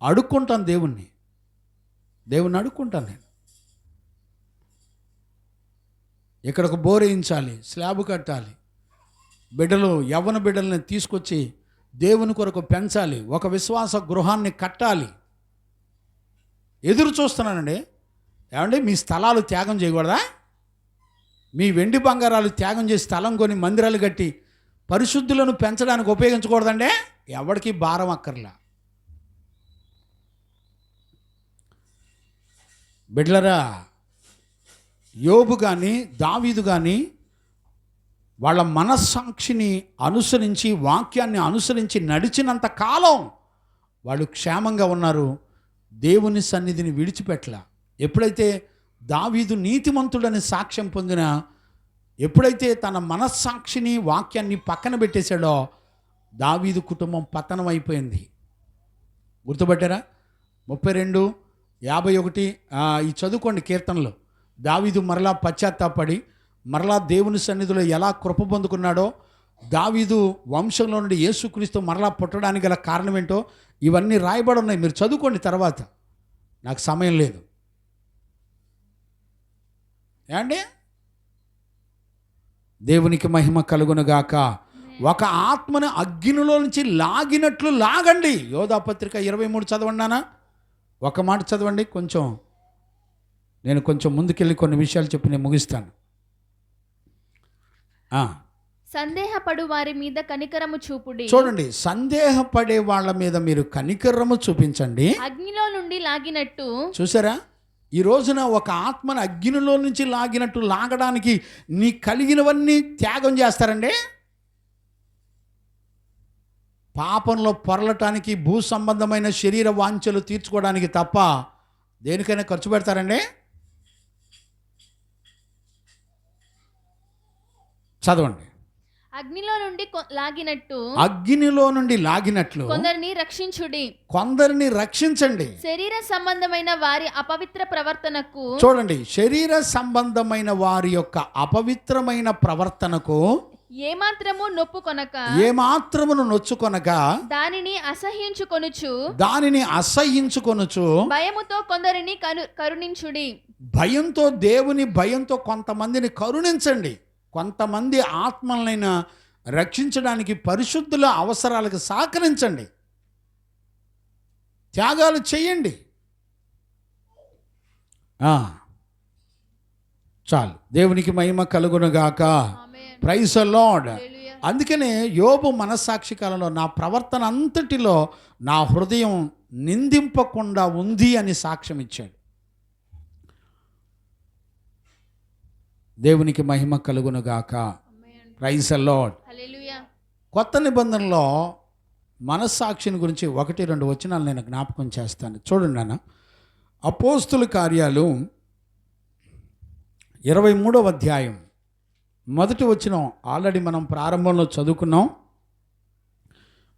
S1: అడుక్కుంటాను దేవుణ్ణి అడుక్కుంటాను నేను. ఇక్కడ ఒక బోర్ వేయించాలి, స్లాబ్ కట్టాలి, బిడ్డలు యవ్వన బిడ్డల్ని తీసుకొచ్చి దేవుని కొరకు పెంచాలి, ఒక విశ్వాస గృహాన్ని కట్టాలి. ఎదురు చూస్తున్నానండి. ఏమండి, మీ స్థలాలు త్యాగం చేయకూడదా? మీ వెండి బంగారాలు త్యాగం చేసి స్థలం కొని మందిరాలు కట్టి పరిశుద్ధులను పెంచడానికి ఉపయోగించకూడదండి. ఎవరికి భారం అక్కర్లా. బిడ్లరా, యోబు కానీ దావీదు కానీ వాళ్ళ మనస్సాక్షిని అనుసరించి, వాక్యాన్ని అనుసరించి నడిచినంత కాలం వాళ్ళు క్షేమంగా ఉన్నారు, దేవుని సన్నిధిని విడిచిపెట్టలా. ఎప్పుడైతే దావీదు నీతిమంతుడని సాక్ష్యం పొందిన, ఎప్పుడైతే తన మనస్సాక్షిని వాక్యాన్ని పక్కన పెట్టేశాడో దావీదు కుటుంబం పతనం అయిపోయింది. గుర్తుపట్టారా? 32:51 ఈ చదువుకోండి కీర్తనలో. దావీదు మరలా పశ్చాత్తాపడి మరలా దేవుని సన్నిధిలో ఎలా కృప పొందుకున్నాడో, దావీదు వంశంలో నుండి యేసుక్రీస్తు మరలా పుట్టడానికి గల కారణం ఏంటో ఇవన్నీ రాయబడి ఉన్నాయి. మీరు చదువుకోండి తర్వాత, నాకు సమయం లేదు. ఏమండి, దేవునికి మహిమ కలుగునుగాక. ఒక ఆత్మను అగ్నిలో నుంచి లాగినట్లు లాగండి. యోధాపత్రిక 23 చదవండానా? ఒక మాట చదవండి. నేను కొంచెం ముందుకెళ్ళి కొన్ని విషయాలు చెప్పి నేను ముగిస్తాను.
S2: సందేహపడు వారి మీద కనికరము చూపుడి.
S1: చూడండి, సందేహపడే వాళ్ళ మీద మీరు కనికరము చూపించండి,
S2: అగ్నిలో నుండి లాగినట్టు.
S1: చూసారా? ఈ రోజున ఒక ఆత్మను అగ్నిలో నుంచి లాగినట్టు లాగడానికి నీ కలిగినవన్నీ త్యాగం చేస్తారండి. పాపంలో పొరలటానికి, భూ సంబంధమైన శరీర వాంఛలు తీర్చుకోవడానికి తప్ప దేనికైనా ఖర్చు పెడతారండి? చదవండి.
S2: అగ్నిలో నుండి
S1: అగ్నిలో నుండి లాగినట్లు
S2: కొందరిని రక్షించుడి.
S1: కొందరిని రక్షించండి.
S2: శరీర సంబంధమైన వారి అపవిత్ర ప్రవర్తనకు,
S1: చూడండి, శరీర సంబంధమైన వారి యొక్క అపవిత్రమైన ప్రవర్తనకు
S2: ఏమాత్రము
S1: ఏమాత్రమును నొచ్చుకొనక దానిని అసహ్యించుకొనుచు
S2: భయముతో కొందరిని కరుణించుడి.
S1: భయంతో, దేవుని భయంతో కొంతమందిని కరుణించండి. కొంతమంది ఆత్మలైనా రక్షించడానికి పరిశుద్ధుల అవసరాలకు సహకరించండి. త్యాగాలు చేయండి. చాలు. దేవునికి మహిమ కలుగునుగాక. Praise the Lord. అందుకనే యోబు మనస్సాక్షి కాలంలో నా ప్రవర్తన అంతటిలో నా హృదయం నిందింపకుండా ఉంది అని సాక్ష్యం ఇచ్చాడు. దేవునికి మహిమ కలుగునుగాక. Praise the Lord. కొత్త నిబంధనలో మనస్సాక్షిని గురించి 1-2 వచనాలు నేను జ్ఞాపకం చేస్తాను. చూడండి నాన్న. అపోస్తుల కార్యాలు 23వ అధ్యాయం 1వ వచనం ఆల్రెడీ మనం ప్రారంభంలో చదువుకున్నాం.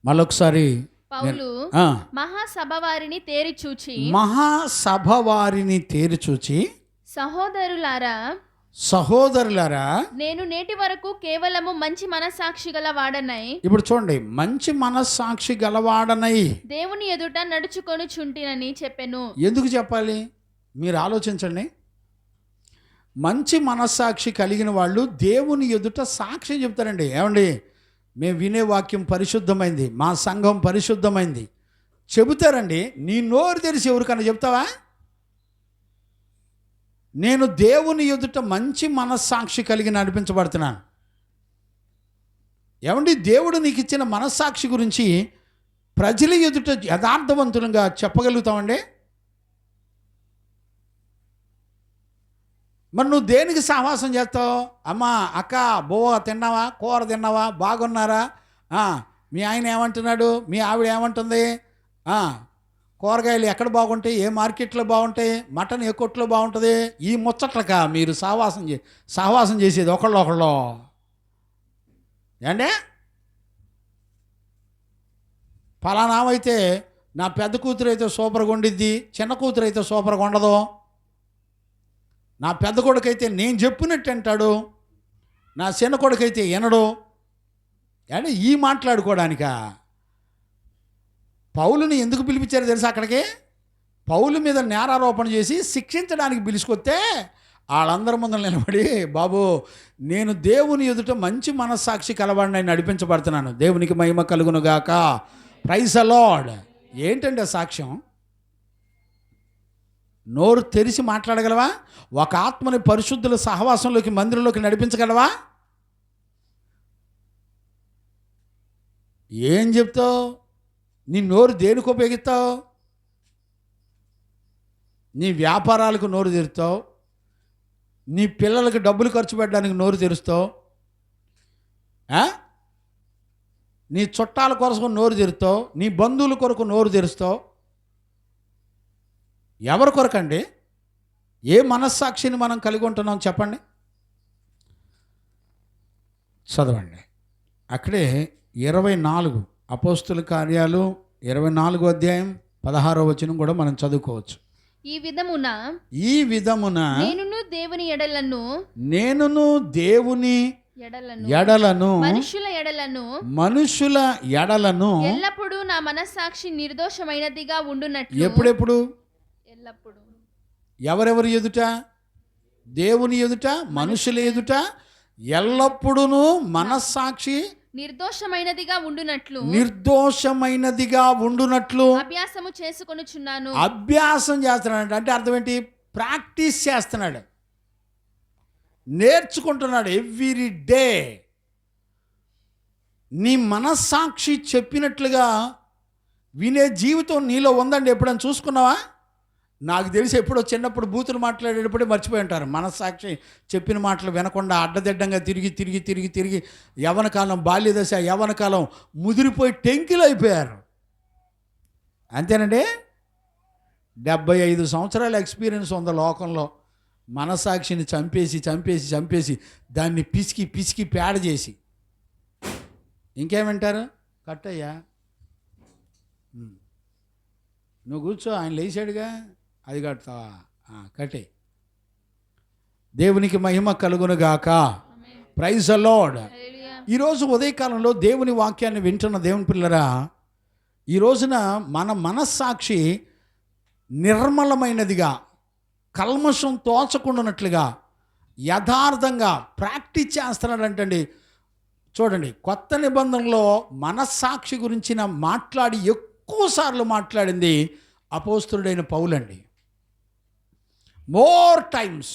S1: మళ్ళొకసారి.
S2: పౌలు మహాసభ వారిని తేరిచూచి సహోదరులారా, నేను నేటి వరకు కేవలము మంచి మనస్సాక్షి గలవాడనై. ఇప్పుడు చూడండి, మంచి మనస్సాక్షి గలవాడనై దేవుని ఎదుట నడుచుకొనుచుంటినని చెప్పెను. ఎందుకు చెప్పాలి? మీరు ఆలోచించండి. మంచి మనస్సాక్షి కలిగిన వాళ్ళు దేవుని ఎదుట సాక్షి చెప్తారండి. ఏమండి, మేము వినే వాక్యం పరిశుద్ధమైంది, మా సంఘం పరిశుద్ధమైంది చెబుతారండి. నీ నోరు తెరిచి ఎవరికన్నా చెప్తావా? నేను దేవుని ఎదుట మంచి మనస్సాక్షి కలిగి నడిపించబడుతున్నాను. ఏమండి, దేవుడు నీకు ఇచ్చిన మనస్సాక్షి గురించి ప్రజల ఎదుట యథార్థవంతులుగా చెప్పగలుగుతామండి? మరి నువ్వు దేనికి సహవాసం చేస్తావు? అమ్మా, అక్క, బోవ తిన్నావా, కూర తిన్నావా, బాగున్నారా, మీ ఆయన ఏమంటున్నాడు, మీ ఆవిడ ఏమంటుంది, కూరగాయలు ఎక్కడ బాగుంటాయి, ఏ మార్కెట్లో బాగుంటాయి, మటన్ ఏ కొట్లో బాగుంటుంది, ఈ ముచ్చట్లక మీరు సహవాసం చేసేది ఒకళ్ళు ఏంటే? ఫలానామైతే నా పెద్ద కూతురు అయితే సూపర్గా వండిద్ది, చిన్న కూతురు అయితే సూపర్గా ఉండదు, నా పెద్ద కొడుకైతే నేను చెప్పినట్టు అంటాడు, నా చిన్న కొడుకైతే వినడు. అంటే ఈ మాట్లాడుకోవడానికా? పౌలుని ఎందుకు పిలిపించారు తెలుసా? అక్కడికి పౌలు మీద నేరారోపణ చేసి శిక్షించడానికి పిలుచుకొస్తే వాళ్ళందరి ముందు నిలబడి, బాబు, నేను దేవుని ఎదుట మంచి మనస్సాక్షి కలవాడిని నడిపించబడుతున్నాను, దేవునికి మహిమ కలుగునుగాక. Praise the Lord. ఏంటంటే సాక్ష్యం? నోరు తెరిచి మాట్లాడగలవా? ఒక ఆత్మని పరిశుద్ధుల సహవాసంలోకి, మందిరంలోకి నడిపించగలవా? ఏం చెప్తావు? నీ నోరు దేనికి ఉపయోగిస్తావు? నీ వ్యాపారాలకు నోరు తెరుస్తావు, నీ పిల్లలకు డబ్బులు ఖర్చు పెట్టడానికి నోరు తెరుస్తావు, నీ చుట్టాల కొరకు నోరు తెరుస్తావు, నీ బంధువుల కొరకు నోరు తెరుస్తావు. ఎవరి కొరకండి? ఏ మనస్సాక్షిని మనం కలిగి ఉంటున్నాం చెప్పండి? చదవండి. అక్కడే 24 అపోస్తుల కార్యాలు 24వ అధ్యాయం 16వ వచనం కూడా మనం చదువుకోవచ్చు. ఈ విధమున నేనును దేవుని ఎడలను మనుషుల ఎడలను ఎల్లప్పుడూ నా మనస్సాక్షి నిర్దోషమైనదిగా ఉండునట్లు.
S1: ఎప్పుడెప్పుడు? ఎల్లప్పుడు. ఎవరెవరి ఎదుట? దేవుని ఎదుట, మనుషుల ఎదుట ఎల్లప్పుడూ మనస్సాక్షి
S2: నిర్దోషమైనదిగా
S1: ఉండునట్లు
S2: అభ్యాసము చేసుకొనుచున్నాను.
S1: అభ్యాసం చేస్తున్నాడు అంటే అర్థం ఏంటి? ప్రాక్టీస్ చేస్తున్నాడు, నేర్చుకుంటున్నాడు ఎవ్రీ డే. నీ మనస్సాక్షి చెప్పినట్లుగా వినే జీవితం నీలో ఉందండి. ఎప్పుడైనా చూసుకున్నావా? నాకు తెలిసి ఎప్పుడో చిన్నప్పుడు బూతులు మాట్లాడేటప్పుడే మర్చిపోయి ఉంటారు. మనస్సాక్షి చెప్పిన మాటలు వినకుండా అడ్డదిడ్డంగా తిరిగి యవ్వన కాలం, బాల్యదశ, యవ్వన కాలం ముదిరిపోయి టెంకిలు అయిపోయారు. అంతేనండి. 75 సంవత్సరాల ఎక్స్పీరియన్స్ ఉంది లోకంలో. మనస్సాక్షిని చంపేసి దాన్ని పిసికి పేడ చేసి ఇంకేమంటారు? కట్టయ్యా, నువ్వు కూర్చో, ఆయన లేచాడుగా, అది కడతావా, కట్టే. దేవునికి మహిమ కలుగునుగాక. Praise the Lord. ఈరోజు ఉదయకాలంలో దేవుని వాక్యాన్ని వింటున్న దేవుని పిల్లరా, ఈ రోజున మన మనస్సాక్షి నిర్మలమైనదిగా, కల్మషం తోచకుండానట్లుగా యథార్థంగా ప్రాక్టీస్ చేస్తున్నాడంటండి. చూడండి, కొత్త నిబంధనలో మనస్సాక్షి గురించిన ఎక్కువసార్లు మాట్లాడింది అపోస్తలుడైన పౌలండి. మోర్ టైమ్స్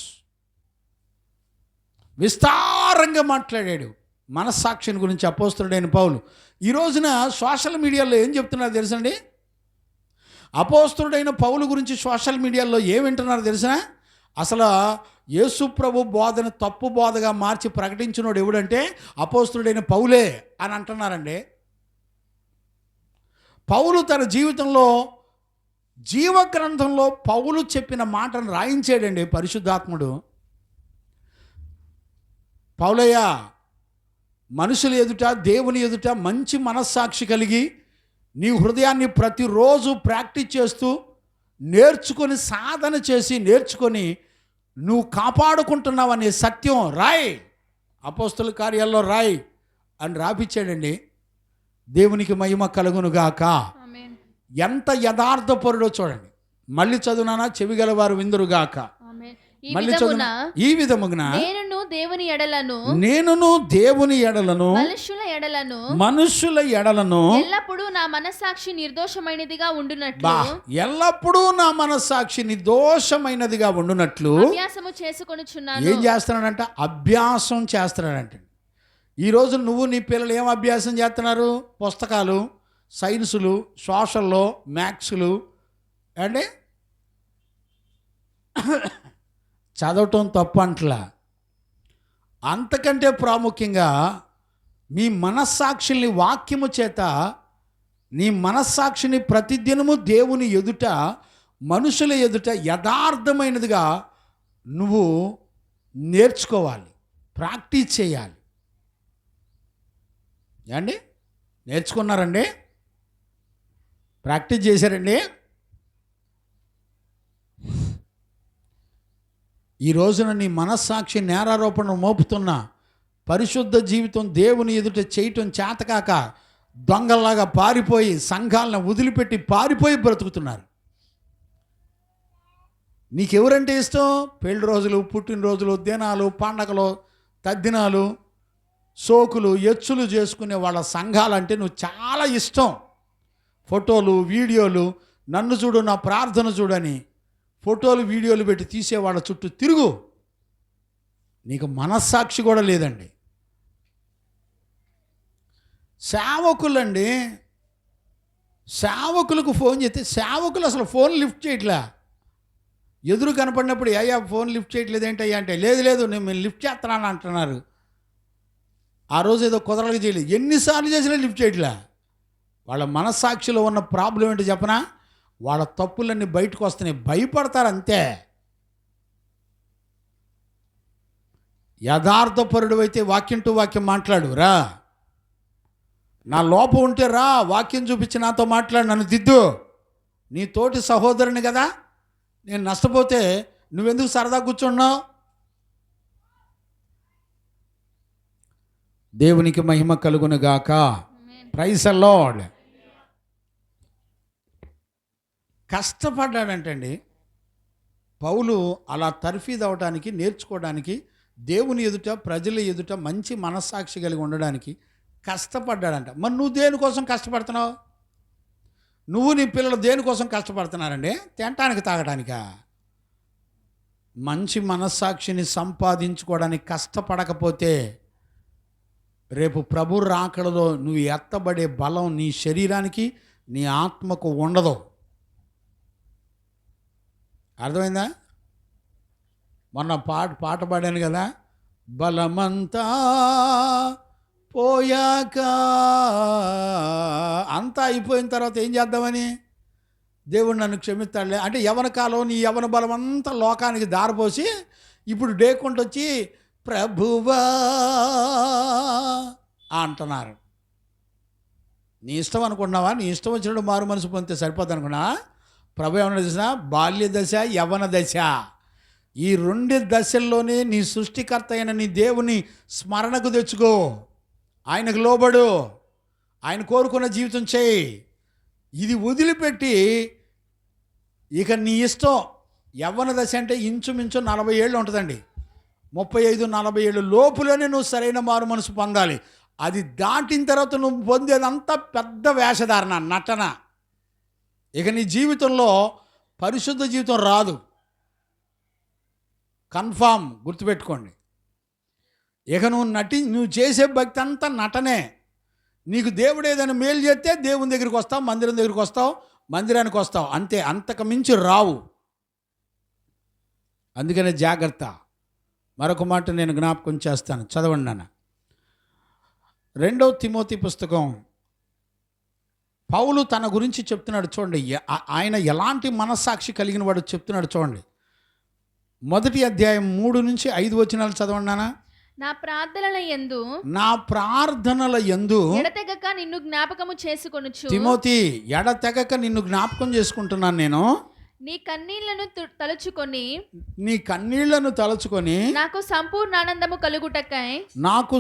S1: విస్తారంగా మాట్లాడాడు మనస్సాక్షిని గురించి అపోస్తలుడైన పౌలు. ఈ రోజున సోషల్ మీడియాలో ఏం చెప్తున్నారు తెలుసండి? అపోస్తలుడైన పౌలు గురించి సోషల్ మీడియాలో ఏం వింటున్నారు తెలుసా? అసలు యేసు ప్రభు బోధన తప్పు బోధగా మార్చి ప్రకటించినోడు ఎవడంటే అపోస్తలుడైన పౌలే అని అంటున్నారండి. పౌలు తన జీవితంలో జీవగ్రంథంలో పౌలు చెప్పిన మాటను రాయించాడండి పరిశుద్ధాత్ముడు. పౌలయ్య, మనుషుల ఎదుట, దేవుని ఎదుట మంచి మనస్సాక్షి కలిగి నీ హృదయాన్ని ప్రతిరోజు ప్రాక్టీస్ చేస్తూ నేర్చుకొని, సాధన చేసి నేర్చుకొని నువ్వు కాపాడుకుంటున్నావనే సత్యం రాయ్, అపోస్తల కార్యాల్లో రాయ్ అని రాపిచ్చాడండి. దేవునికి మహిమ కలుగునుగాక. ఎంత యథార్థపరుడో చూడండి. మళ్ళీ చదువునానా, చెవిగలవారు విందురుగాక. మళ్ళీ చదువునా, ఈ విధమున నేనును దేవుని ఎడలను మనుషుల ఎడలను
S2: ఎల్లప్పుడూ నా మనస్సాక్షి నిర్దోషమైనదిగా ఉండునట్లు అభ్యాసము చేసుకొనుచున్నాను.
S1: ఏం చేస్తున్నాడంట? అభ్యాసం చేస్తున్నాడంట. ఈరోజు నువ్వు నీ పిల్లలు ఏం అభ్యాసం చేస్తున్నారు? పుస్తకాలు, సైన్సులు, సోషల్లో, మ్యాథ్స్లు అంటే చదవటం తప్పు అంటలా. అంతకంటే ప్రాముఖ్యంగా మీ మనస్సాక్షిని వాక్యము చేత, నీ మనస్సాక్షిని ప్రతిదినము దేవుని ఎదుట, మనుషుల ఎదుట యథార్థమైనదిగా నువ్వు నేర్చుకోవాలి, ప్రాక్టీస్ చేయాలి. ఏమండి, నేర్చుకున్నారండి? ప్రాక్టీస్ చేశారండి? ఈ రోజున నీ మనస్సాక్షి నేరారోపణ మోపుతున్న, పరిశుద్ధ జీవితం దేవుని ఎదుట చేయటం చేతకాక దొంగల్లాగా పారిపోయి, సంఘాలను వదిలిపెట్టి పారిపోయి బ్రతుకుతున్నారు. నీకెవరంటే ఇష్టం? పెళ్లి రోజులు, పుట్టినరోజులు, దినాలు, పండగలు, తద్దినాలు, సోకులు, ఎచ్చులు చేసుకునే వాళ్ళ సంఘాలంటే నువ్వు చాలా ఇష్టం. ఫోటోలు, వీడియోలు, నన్ను చూడు, నా ప్రార్థన చూడని ఫోటోలు, వీడియోలు పెట్టి తీసేవాళ్ళ చుట్టూ తిరుగు. నీకు మనస్సాక్షి కూడా లేదండి. సేవకులండి, సేవకులకు ఫోన్ చేస్తే సేవకులు అసలు ఫోన్ లిఫ్ట్ చేయట్లే. ఎదురు కనపడినప్పుడు అయ్యా ఫోన్ లిఫ్ట్ చేయట్లేదు ఏంటయ్యా అంటే, లేదు నేను లిఫ్ట్ చేస్తున్నాను అంటున్నారు. ఆ రోజు ఏదో కుదరలుగా చేయలేదు, ఎన్నిసార్లు చేసినా లిఫ్ట్ చేయట్లే. వాళ్ళ మనస్సాక్షిలో ఉన్న ప్రాబ్లం ఏంటో చెప్పనా? వాళ్ళ తప్పులన్నీ బయటకు వస్తున్నాయి, భయపడతారు అంతే. యథార్థపరుడు అయితే వాక్యం టు వాక్యం మాట్లాడు. రా, నా లోపం ఉంటే రా, వాక్యం చూపించి నాతో మాట్లాడు, నన్ను దిద్దు. నీ తోటి సహోదరుని కదా, నేను నష్టపోతే నువ్వెందుకు సరదా కూర్చున్నావు? దేవునికి మహిమ కలుగునుగాక. Praise the lord. కష్టపడ్డాడంటండి పౌలు. అలా తర్ఫీదు అవడానికి, నేర్చుకోవడానికి, దేవుని ఎదుట, ప్రజల ఎదుట మంచి మనస్సాక్షి కలిగి ఉండడానికి కష్టపడ్డాడంట. మరి నువ్వు దేనికోసం కష్టపడుతున్నావు? నువ్వు నీ పిల్లలు దేనికోసం కష్టపడుతున్నారండి? తినటానికి, తాగటానికా? మంచి మనస్సాక్షిని సంపాదించుకోవడానికి కష్టపడకపోతే రేపు ప్రభు రాకడలో నువ్వు ఎత్తబడే బలం నీ శరీరానికి, నీ ఆత్మకు ఉండదు. అర్థమైందా? మొన్న పాట పాడాను కదా, బలమంతా పోయాక, అంతా అయిపోయిన తర్వాత ఏం చేద్దామని, దేవుడు నన్ను క్షమిస్తాడులే అంటే యవన కాలం నీ యవన బలం అంతా లోకానికి దారిపోసి ఇప్పుడు డేకుంటొచ్చి ప్రభువా అంటున్నారు. నీ ఇష్టం అనుకున్నావా? నీ ఇష్టం వచ్చినట్టు మారు మనసు పొందితే సరిపోద్ది అనుకున్నావా? ప్రభు ఏమన్నా తెలిసిన, బాల్య దశ, యవ్వన దశ, ఈ రెండు దశల్లోనే నీ సృష్టికర్త అయిన నీ దేవుని స్మరణకు తెచ్చుకో, ఆయనకు లోబడు, ఆయన కోరుకున్న జీవితం చేయి. ఇది వదిలిపెట్టి ఇక నీ ఇష్టం, యవ్వన దశ అంటే ఇంచుమించు 40 ఏళ్ళు ఉంటుందండి, 35-40 ఏళ్ళు లోపులోనే నువ్వు సరైన మారు మనసు పొందాలి. అది దాటిన తర్వాత నువ్వు పొందేదంతా పెద్ద వేషధారణ, నటన. ఇక నీ జీవితంలో పరిశుద్ధ జీవితం రాదు, కన్ఫామ్ గుర్తుపెట్టుకోండి. ఇక నువ్వు చేసే భక్తి అంతా నటనే. నీకు దేవుడు ఏదైనా మేలు చేస్తే దేవుని దగ్గరికి వస్తావు, మందిరం దగ్గరికి వస్తావు, మందిరానికి వస్తావు, అంతే, అంతకు మించి రావు. అందుకనే జాగ్రత్త. మరొక మాట నేను జ్ఞాపకం చేస్తాను, చదవండి నాన్న. 2 తిమోతి పుస్తకం పౌలు తన గురించి చెప్తున్నాడు చూడండి, ఆయన ఎలాంటి మనస్సాక్షి కలిగిన వాడు చెప్తున్నాడు చూడండి. 1 అధ్యాయం 3-5 వచనాలు చదవండి నాన్న.
S2: నా ప్రార్థనల యందు ఎడతెగక నిన్ను జ్ఞాపకము చేసుకొనుచు.
S1: తిమోతి, ఎడతెగక నిన్ను జ్ఞాపకం చేసుకుంటున్నాను నేను.
S2: నీ కన్నీళ్లను తలుచుకొని నాకు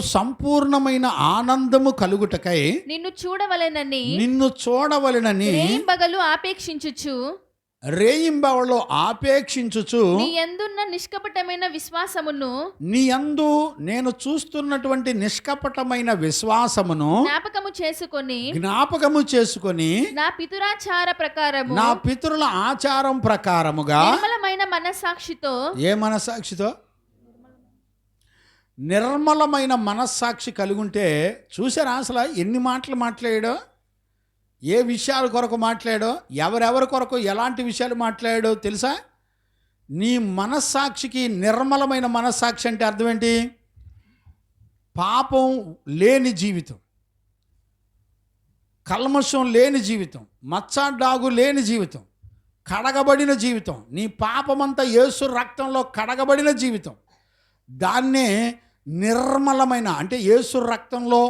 S2: సంపూర్ణమైన ఆనందము కలుగుటకై నిన్ను చూడవలెనని రేయింబగలు ఆపేక్షించుచు
S1: రేయింబవలో ఆపేక్షించుచు
S2: నీ యందున్న నిష్కపటమైన విశ్వాసమును,
S1: నీ యందు నేను చూస్తున్నటువంటి నిష్కపటమైన విశ్వాసమును జ్ఞాపకము చేసుకొని
S2: నా పితురాచార ప్రకారము,
S1: నా పితరుల ఆచారం ప్రకారముగా
S2: నిర్మలమైన మనస్సాక్షితో,
S1: ఏ మనస్సాక్షితో? నిర్మలమైన మనస్సాక్షి కలిగుంటే, చూసారా అసలు ఎన్ని మాటలు మాట్లాడాడో, ఏ విషయాల కొరకు మాట్లాడో, ఎవరెవరి కొరకు ఎలాంటి విషయాలు మాట్లాడాడో తెలుసా? నీ మనస్సాక్షికి నిర్మలమైన మనస్సాక్షి అంటే అర్థం ఏంటి? పాపం లేని జీవితం, కల్మషం లేని జీవితం, మచ్చడాగు లేని జీవితం, కడగబడిన జీవితం. నీ పాపమంతా యేసు రక్తంలో కడగబడిన జీవితం, దాన్నే నిర్మలమైన, అంటే యేసు రక్తంలో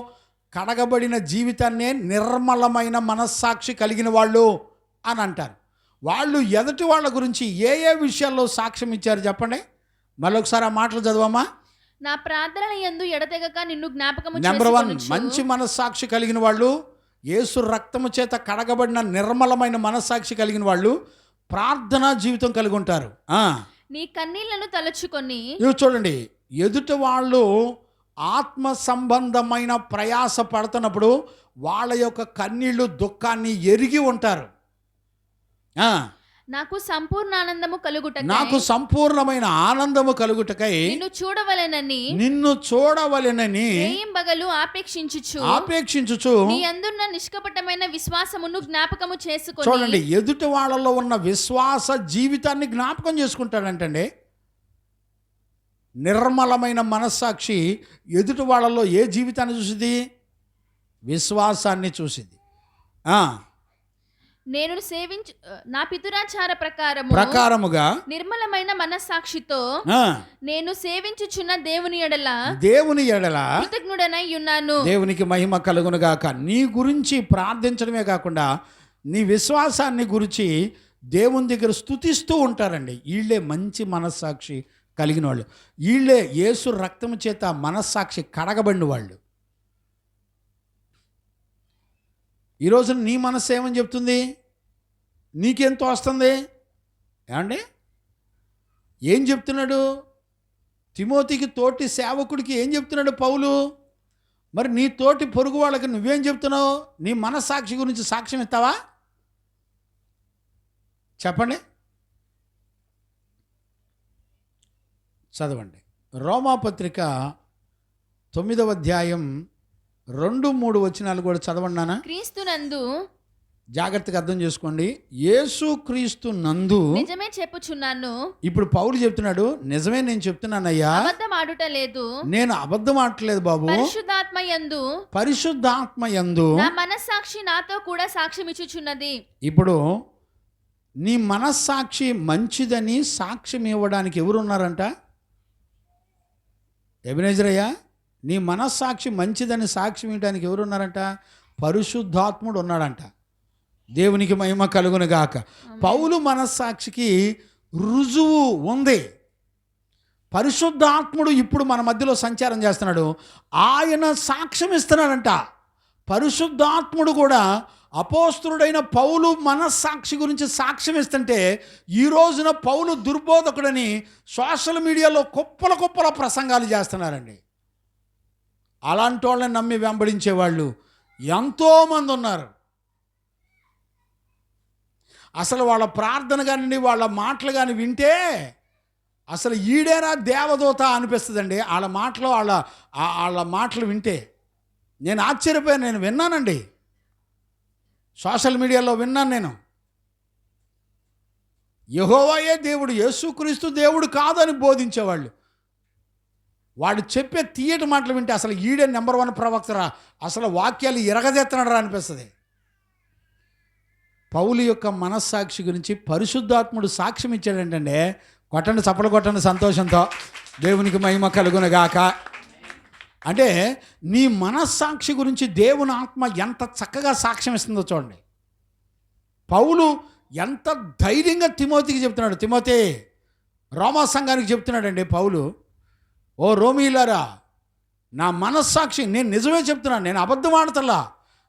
S1: కడగబడిన జీవితాన్నే నిర్మలమైన మనస్సాక్షి కలిగిన వాళ్ళు అని అంటారు. వాళ్ళు ఎదుటి వాళ్ళ గురించి ఏ విషయాల్లో సాక్ష్యం ఇచ్చారు చెప్పండి. మళ్ళొకసారి ఆ మాటలు చదవమ్మా.
S2: నా ప్రార్థనల యందు ఎడతెగక నిన్ను జ్ఞాపకము చేసుకొనుచు.
S1: నెంబర్ 1, మంచి మనస్సాక్షి కలిగిన వాళ్ళు, యేసు రక్తము చేత కడగబడిన నిర్మలమైన మనస్సాక్షి కలిగిన వాళ్ళు ప్రార్థనా జీవితం కలిగి ఉంటారు.
S2: నీ కన్నీళ్లను తలుచుకొని,
S1: ఇవి చూడండి, ఎదుటి వాళ్ళు ఆత్మ సంబంధమైన ప్రయాస పడుతున్నప్పుడు వాళ్ళ యొక్క కన్నీళ్లు, దుఃఖాన్ని ఎరిగి ఉంటారు.
S2: నాకు
S1: సంపూర్ణమైన ఆనందము కలుగుటకై నిన్ను చూడవలెనని
S2: రేయింబగలు ఆపేక్షించుచు నీ యందున్న నిష్కపటమైన విశ్వాసమును జ్ఞాపకము చేసుకొని.
S1: చూడండి, ఎదుటి వాళ్ళలో ఉన్న విశ్వాస జీవితాన్ని జ్ఞాపకం చేసుకుంటాడంటండి. నిర్మలమైన మనస్సాక్షి ఎదుటి వాళ్ళలో ఏ జీవితాన్ని చూసింది? విశ్వాసాన్ని చూసింది.
S2: నేను నా పితురాచార ప్రకారముగా నిర్మలమైన మనస్సాక్షితో నేను సేవించుచున్న దేవుని ఎడల కృతజ్ఞుడనై ఉన్నాను.
S1: దేవునికి మహిమ కలుగును గాక. నీ గురించి ప్రార్థించడమే కాకుండా నీ విశ్వాసాన్ని గురించి దేవుని దగ్గర స్తుతిస్తూ ఉంటారండి. వీళ్ళే మంచి మనస్సాక్షి కలిగిన వాళ్ళు, వీళ్ళే యేసు రక్తము చేత మనస్సాక్షి కడగబడిన వాళ్ళు. ఈరోజు నీ మనస్సు ఏమని చెప్తుంది? నీకెంత వస్తుంది ఏమండి? ఏం చెప్తున్నాడు? తిమోతికి, తోటి సేవకుడికి ఏం చెప్తున్నాడు పౌలు? మరి నీ తోటి పొరుగు వాళ్ళకి నువ్వేం చెప్తున్నావు? నీ మనస్సాక్షి గురించి సాక్ష్యం ఇస్తావా? చెప్పండి, చదవండి. రోమాపత్రిక 9వ అధ్యాయం 2-3 వచనాలు కూడా చదవండి నాన్న.
S2: క్రీస్తునందు
S1: జాగ్రత్తగా అర్థం చేసుకోండి. యేసుక్రీస్తు నందు
S2: నిజమే చెప్పుచున్నాను.
S1: ఇప్పుడు పౌలు చెప్తున్నాడు, నిజమే నేను చెప్తున్నానయ్యా,
S2: అబద్ధం ఆడుట లేదు.
S1: నేను అబద్ధం ఆడట్లేదు బాబు. పరిశుద్ధాత్మ యందు
S2: నా మనస్సాక్షి నాతో కూడా సాక్ష్యం ఇచ్చుచున్నది.
S1: ఇప్పుడు నీ మనస్సాక్షి మంచిదని సాక్ష్యం ఇవ్వడానికి ఎవరున్నారంట? ఎబెనేజరయ్యా, నీ మనస్సాక్షి మంచిదని సాక్ష్యం ఇవ్వడానికి ఎవరున్నారంట? పరిశుద్ధాత్ముడు ఉన్నాడంట. దేవునికి మహిమ కలుగును గాక. పౌలు మనస్సాక్షికి రుజువు ఉంది. పరిశుద్ధాత్ముడు ఇప్పుడు మన మధ్యలో సంచారం చేస్తున్నాడు. ఆయన సాక్ష్యం ఇస్తున్నాడంట. పరిశుద్ధాత్ముడు కూడా అపోస్తలుడైన పౌలు మనస్సాక్షి గురించి సాక్ష్యం ఇస్తుంటే, ఈ రోజున పౌలు దుర్బోధకుడని సోషల్ మీడియాలో కుప్పల ప్రసంగాలు చేస్తున్నారండి. అలాంటి వాళ్ళని నమ్మి వెంబడించేవాళ్ళు ఎంతోమంది ఉన్నారు. అసలు వాళ్ళ ప్రార్థన కానీ వాళ్ళ మాటలు కానీ వింటే అసలు ఈడేరా దేవదూత అనిపిస్తుందండి. వాళ్ళ మాటలు వింటే నేను ఆశ్చర్యపోయాను. నేను విన్నానండి, సోషల్ మీడియాలో విన్నాను నేను. యెహోవాయే దేవుడు, యేసుక్రీస్తు దేవుడు కాదని బోధించేవాళ్ళు. వాడు చెప్పే తీయటి మాటలు వింటే అసలు ఈడే నెంబర్ 1 ప్రవక్తరా, అసలు వాక్యాలు ఎరగదెత్తనరా అనిపిస్తుంది. పౌలు యొక్క మనస్సాక్షి గురించి పరిశుద్ధాత్ముడు సాక్ష్యం ఇచ్చాడంటే, కొట్టండి, చప్పలు కొట్టండి సంతోషంతో. దేవునికి మహిమ కలుగునగాక. అంటే నీ మనస్సాక్షి గురించి దేవుని ఆత్మ ఎంత చక్కగా సాక్ష్యం ఇస్తుందో చూడండి. పౌలు ఎంత ధైర్యంగా తిమోతికి చెప్తున్నాడు. తిమోతి, రోమా సంఘానికి చెప్తున్నాడండి పౌలు, ఓ రోమీలారా, నా మనస్సాక్షి, నేను నిజమే చెప్తున్నాను, నేను అబద్ధం ఆడతల్లా,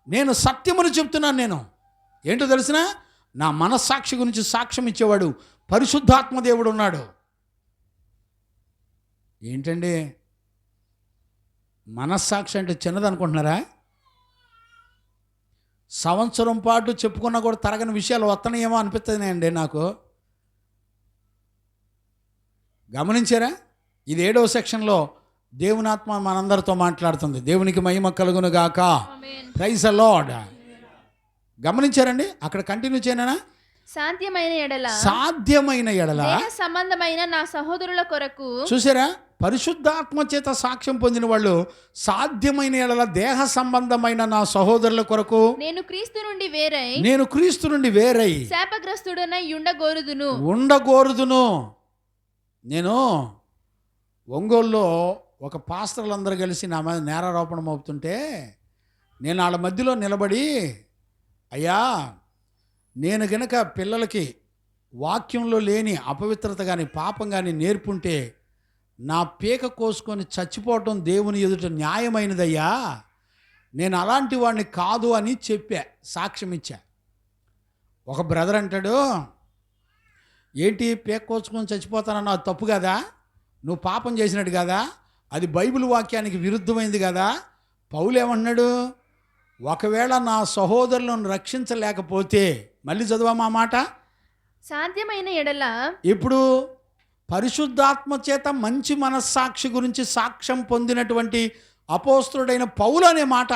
S1: నేను సత్యమును చెప్తున్నాను. నేను ఏంటో తెలిసిన, నా మనస్సాక్షి గురించి సాక్ష్యం ఇచ్చేవాడు పరిశుద్ధాత్మ దేవుడు ఉన్నాడు. ఏంటండి మనస్సాక్షి అంటే చిన్నదనుకుంటున్నారా? సంవత్సరం పాటు చెప్పుకున్నా కూడా తరగని విషయాలు వస్తున్నాయేమో అనిపిస్తుంది అండి నాకు. గమనించారా? ఇది 7వ సెక్షన్లో దేవునాత్మ మనందరితో మాట్లాడుతుంది. దేవునికి మహిమ కలుగును గాక. Praise the lord. గమనించారండి? అక్కడ కంటిన్యూ చేయనా?
S2: సాధ్యమైన
S1: ఎడల
S2: దేహ సంబంధమైన నా సహోదరుల కొరకు.
S1: చూసారా? పరిశుద్ధాత్మ చేత సాక్ష్యం పొందిన వాళ్ళు సాధ్యమైన ఎడల దేహ సంబంధమైన నా సహోదరుల కొరకు
S2: నేను క్రీస్తు నుండి వేరై శాపగ్రస్తుడనై ఉండగోరుదును. నేను ఒంగోలులో ఒక పాస్టర్లందరూ కలిసి నా మీద నేరారోపణ మోపుతుంటే, నేను వాళ్ళ మధ్యలో నిలబడి, అయ్యా, నేను గనక పిల్లలకి వాక్యంలో లేని అపవిత్రత కానీ పాపం కానీ నేర్పుంటే నా పీక కోసుకొని చచ్చిపోవటం దేవుని ఎదుట న్యాయమైనదయ్యా, నేను అలాంటి వాడిని కాదు అని చెప్పా, సాక్ష్యం ఇచ్చా. ఒక బ్రదర్ అంటాడు, ఏంటి పీక కోసుకొని చచ్చిపోతానన్నా అది తప్పు కదా, నువ్వు పాపం చేసినట్టు కదా, అది బైబిల్ వాక్యానికి విరుద్ధమైంది కదా. పౌలు ఏమన్నాడు? ఒకవేళ నా సహోదరులను రక్షించలేకపోతే, మళ్ళీ చదవమా మాట, సాధ్యమైన ఎడల. ఇప్పుడు
S1: పరిశుద్ధాత్మ చేత మంచి మనస్సాక్షి గురించి సాక్ష్యం పొందినటువంటి అపోస్తలుడైన పౌలు అనే మాట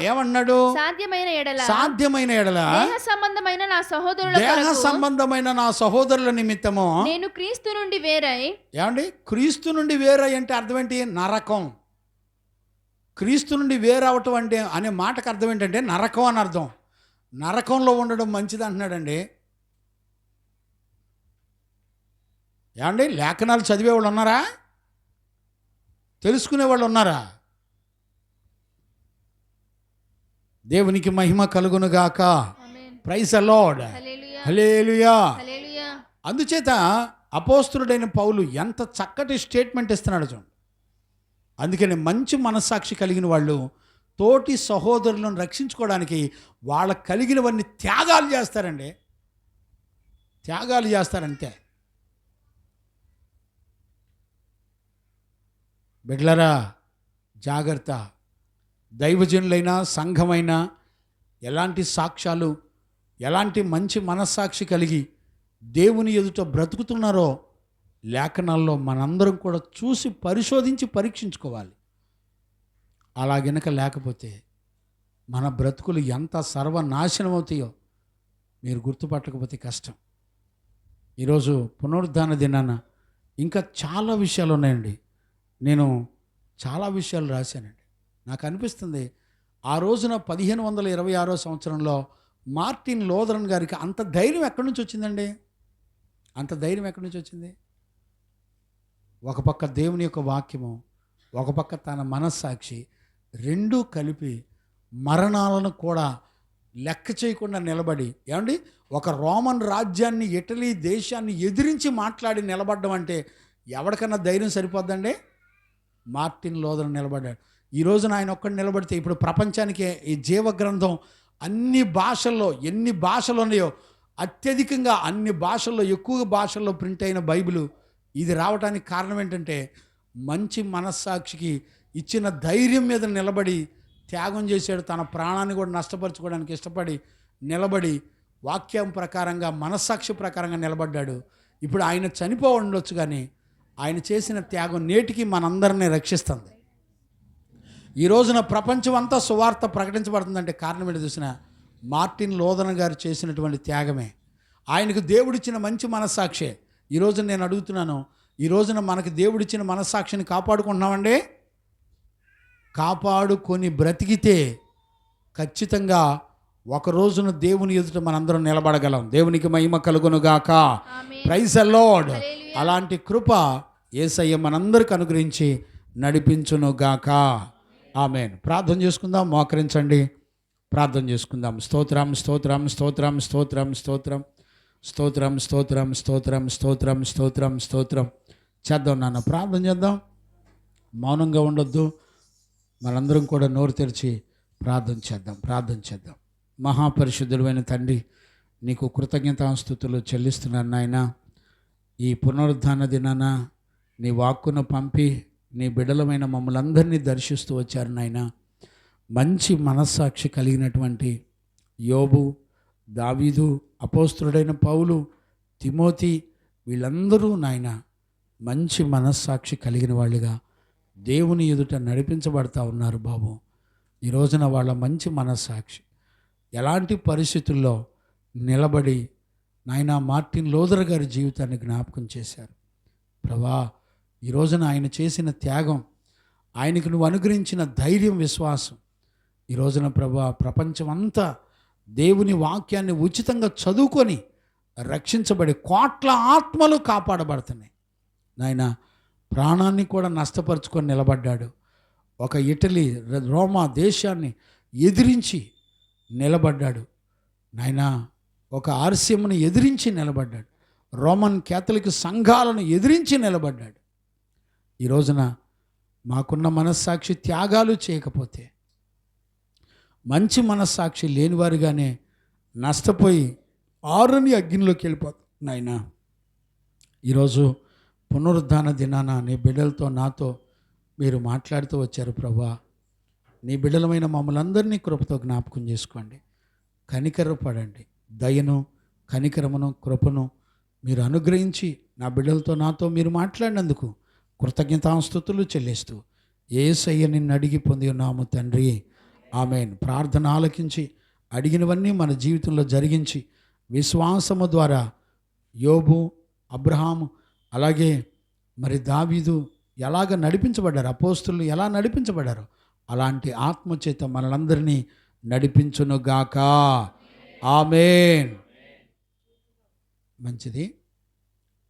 S1: ఏమన్నాడు? సాధ్యమైన ఎడల
S2: దేహ
S1: సంబంధమైన నా సహోదరుల నిమిత్తము
S2: నేను క్రీస్తు నుండి వేరై.
S1: ఏమండి? క్రీస్తు నుండి వేరై అంటే అర్థం ఏంటి? నరకం. క్రీస్తు నుండి వేరవటం అంటే అనే మాటకు అర్థం ఏంటంటే నరకం అని అర్థం. నరకంలో ఉండడం మంచిది అంటున్నాడండి. ఏమండి? లేఖనాలు చదివే వాళ్ళు ఉన్నారా? తెలుసుకునే వాళ్ళు ఉన్నారా? దేవునికి మహిమ కలుగునుగాక. Praise the lord. హల్లెలూయా. అందుచేత అపోస్తలుడైన పౌలు ఎంత చక్కటి స్టేట్మెంట్ ఇస్తున్నాడు చూడండి. అందుకని మంచి మనస్సాక్షి కలిగిన వాళ్ళు తోటి సహోదరులను రక్షించుకోవడానికి వాళ్ళకు కలిగినవన్నీ త్యాగాలు చేస్తారండి. త్యాగాలు చేస్తారంతే. బిడ్డలారా, జాగ్రత్త. దైవజనులైనా సంఘమైనా ఎలాంటి సాక్ష్యాలు, ఎలాంటి మంచి మనస్సాక్షి కలిగి దేవుని ఎదుట బ్రతుకుతున్నారో లేఖనాల్లో మనందరం కూడా చూసి పరిశోధించి పరీక్షించుకోవాలి. అలా గనక లేకపోతే మన బ్రతుకులు ఎంత సర్వనాశనం అవుతాయో మీరు గుర్తుపట్టకపోతే కష్టం. ఈరోజు పునరుద్ధాన దినాన ఇంకా చాలా విషయాలు ఉన్నాయండి. నేను చాలా విషయాలు రాశానండి. నాకు అనిపిస్తుంది ఆ రోజున 1526 సంవత్సరంలో మార్టిన్ లూథరన్ గారికి అంత ధైర్యం ఎక్కడి నుంచి వచ్చిందండి? అంత ధైర్యం ఎక్కడి నుంచి వచ్చింది? ఒక పక్క దేవుని యొక్క వాక్యము, ఒక పక్క తన మనస్సాక్షి, రెండూ కలిపి మరణాలను కూడా లెక్క చేయకుండా నిలబడి, ఏమండి, ఒక రోమన్ రాజ్యాన్ని, ఇటలీ దేశాన్ని ఎదిరించి మాట్లాడి నిలబడ్డం అంటే ఎవరికన్నా ధైర్యం సరిపోద్దండి? మార్టిన్ లూథరన్ నిలబడ్డాడు. ఈ రోజున ఆయన ఒక్కడు నిలబడితే ఇప్పుడు ప్రపంచానికి ఈ జీవ గ్రంథం అన్ని భాషల్లో, ఎన్ని భాషలు ఉన్నాయో అత్యధికంగా అన్ని భాషల్లో, ఎక్కువ భాషల్లో ప్రింట్ అయిన బైబిల్ ఇది రావడానికి కారణం ఏంటంటే మంచి మనస్సాక్షికి ఇచ్చిన ధైర్యం మీద నిలబడి త్యాగం చేశాడు. తన ప్రాణాన్ని కూడా నష్టపరచుకోవడానికి ఇష్టపడి నిలబడి వాక్యం ప్రకారంగా, మనస్సాక్షి ప్రకారంగా నిలబడ్డాడు. ఇప్పుడు ఆయన చనిపోవచ్చు, కానీ ఆయన చేసిన త్యాగం నేటికి మనందరినీ రక్షిస్తుంది. ఈ రోజున ప్రపంచం అంతా సువార్త ప్రకటించబడుతుందంటే కారణం ఏంటి చూసిన? మార్టిన్ లూథరన్ గారు చేసినటువంటి త్యాగమే. ఆయనకు దేవుడిచ్చిన మంచి మనస్సాక్షే. ఈ రోజున నేను అడుగుతున్నాను, ఈ రోజున మనకు దేవుడిచ్చిన మనస్సాక్షిని కాపాడుకుంటున్నామండి? కాపాడుకొని బ్రతికితే ఖచ్చితంగా ఒక రోజున దేవుని ఎదుట మనందరం నిలబడగలం. దేవునికి మహిమ కలుగునుగాక. Praise the Lord. అలాంటి కృప యేసయ్య మనందరికి అనుగ్రహించి నడిపించునుగాక. ఆమేన్. ప్రార్థన చేసుకుందాం. మోకరించండి, ప్రార్థన చేసుకుందాం. స్తోత్రం స్తోత్రం స్తోత్రం స్తోత్రం స్తోత్రం స్తోత్రం స్తోత్రం స్తోత్రం స్తోత్రం స్తోత్రం స్తోత్రం చేద్దాం. నాన్న ప్రార్థన చేద్దాం. మౌనంగా ఉండొద్దు. మనందరం కూడా నోరు తెరిచి ప్రార్థన చేద్దాం. ప్రార్థన చేద్దాం. మహాపరిశుద్ధుడైన తండ్రి, నీకు కృతజ్ఞతాస్తుతులు చెల్లిస్తున్నాను నాయన. ఈ పునరుద్ధాన దినాన నీ వాక్కును పంపి నీ బిడ్డలమైన మమ్మల్ని అందరినీ దర్శిస్తూ వచ్చారు నాయన. మంచి మనస్సాక్షి కలిగినటువంటి యోబు, దావీదు, అపోస్తలుడైన పౌలు, తిమోతి, వీళ్ళందరూ నాయన మంచి మనస్సాక్షి కలిగిన వాళ్ళుగా దేవుని ఎదుట నడిపించబడతా ఉన్నారు బాబు. ఈ రోజున వాళ్ళ మంచి మనస్సాక్షి ఎలాంటి పరిస్థితుల్లో నిలబడి నాయన మార్టిన్ లూథరన్ గారి జీవితాన్ని జ్ఞాపకం చేశారు ప్రభా. ఈ రోజున ఆయన చేసిన త్యాగం, ఆయనకు నువ్వు అనుగ్రహించిన ధైర్యం, విశ్వాసం ఈ రోజున ప్రభా ప్రపంచం అంతా దేవుని వాక్యాన్ని ఉచితంగా చదువుకొని రక్షించబడి కోట్ల ఆత్మలు కాపాడబడుతున్నాయి నాయన. ప్రాణాన్ని కూడా నష్టపరుచుకొని నిలబడ్డాడు. ఒక ఇటలీ, రోమా దేశాన్ని ఎదిరించి నిలబడ్డాడు నాయన. ఒక ఆర్సిఎంను ఎదిరించి నిలబడ్డాడు. రోమన్ కేథలిక్ సంఘాలను ఎదిరించి నిలబడ్డాడు. ఈ రోజున మాకున్న మనస్సాక్షి త్యాగాలు చేయకపోతే, మంచి మనస్సాక్షి లేనివారుగానే నష్టపోయి ఆరుని అగ్నిలోకి వెళ్ళిపోతాం నాయన. ఈరోజు పునరుద్ధాన దినాన నీ బిడ్డలతో, నాతో మీరు మాట్లాడుతూ వచ్చారు ప్రభా. నీ బిడ్డలమైన మమ్మల్ని అందరినీ కృపతో జ్ఞాపకం చేసుకోండి. కనికరపడండి. దయను, కనికరమును, కృపను మీరు అనుగ్రహించి నా బిడ్డలతో, నాతో మీరు మాట్లాడినందుకు కృతజ్ఞతాస్తుతులు చెల్లిస్తూ యేసయ్య నిన్ను అడిగి పొంది ఉన్నాము తండ్రి. ఆమేన్. ప్రార్థన ఆలకించి అడిగినవన్నీ మన జీవితంలో జరిగించి విశ్వాసము ద్వారా యోబు, అబ్రహాము, అలాగే మరి దావీదు ఎలాగ నడిపించబడ్డారు, అపోస్తులు ఎలా నడిపించబడ్డారు, అలాంటి ఆత్మచేత మనలందరినీ నడిపించునుగాక. ఆమేన్. మంచిది.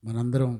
S1: మనందరం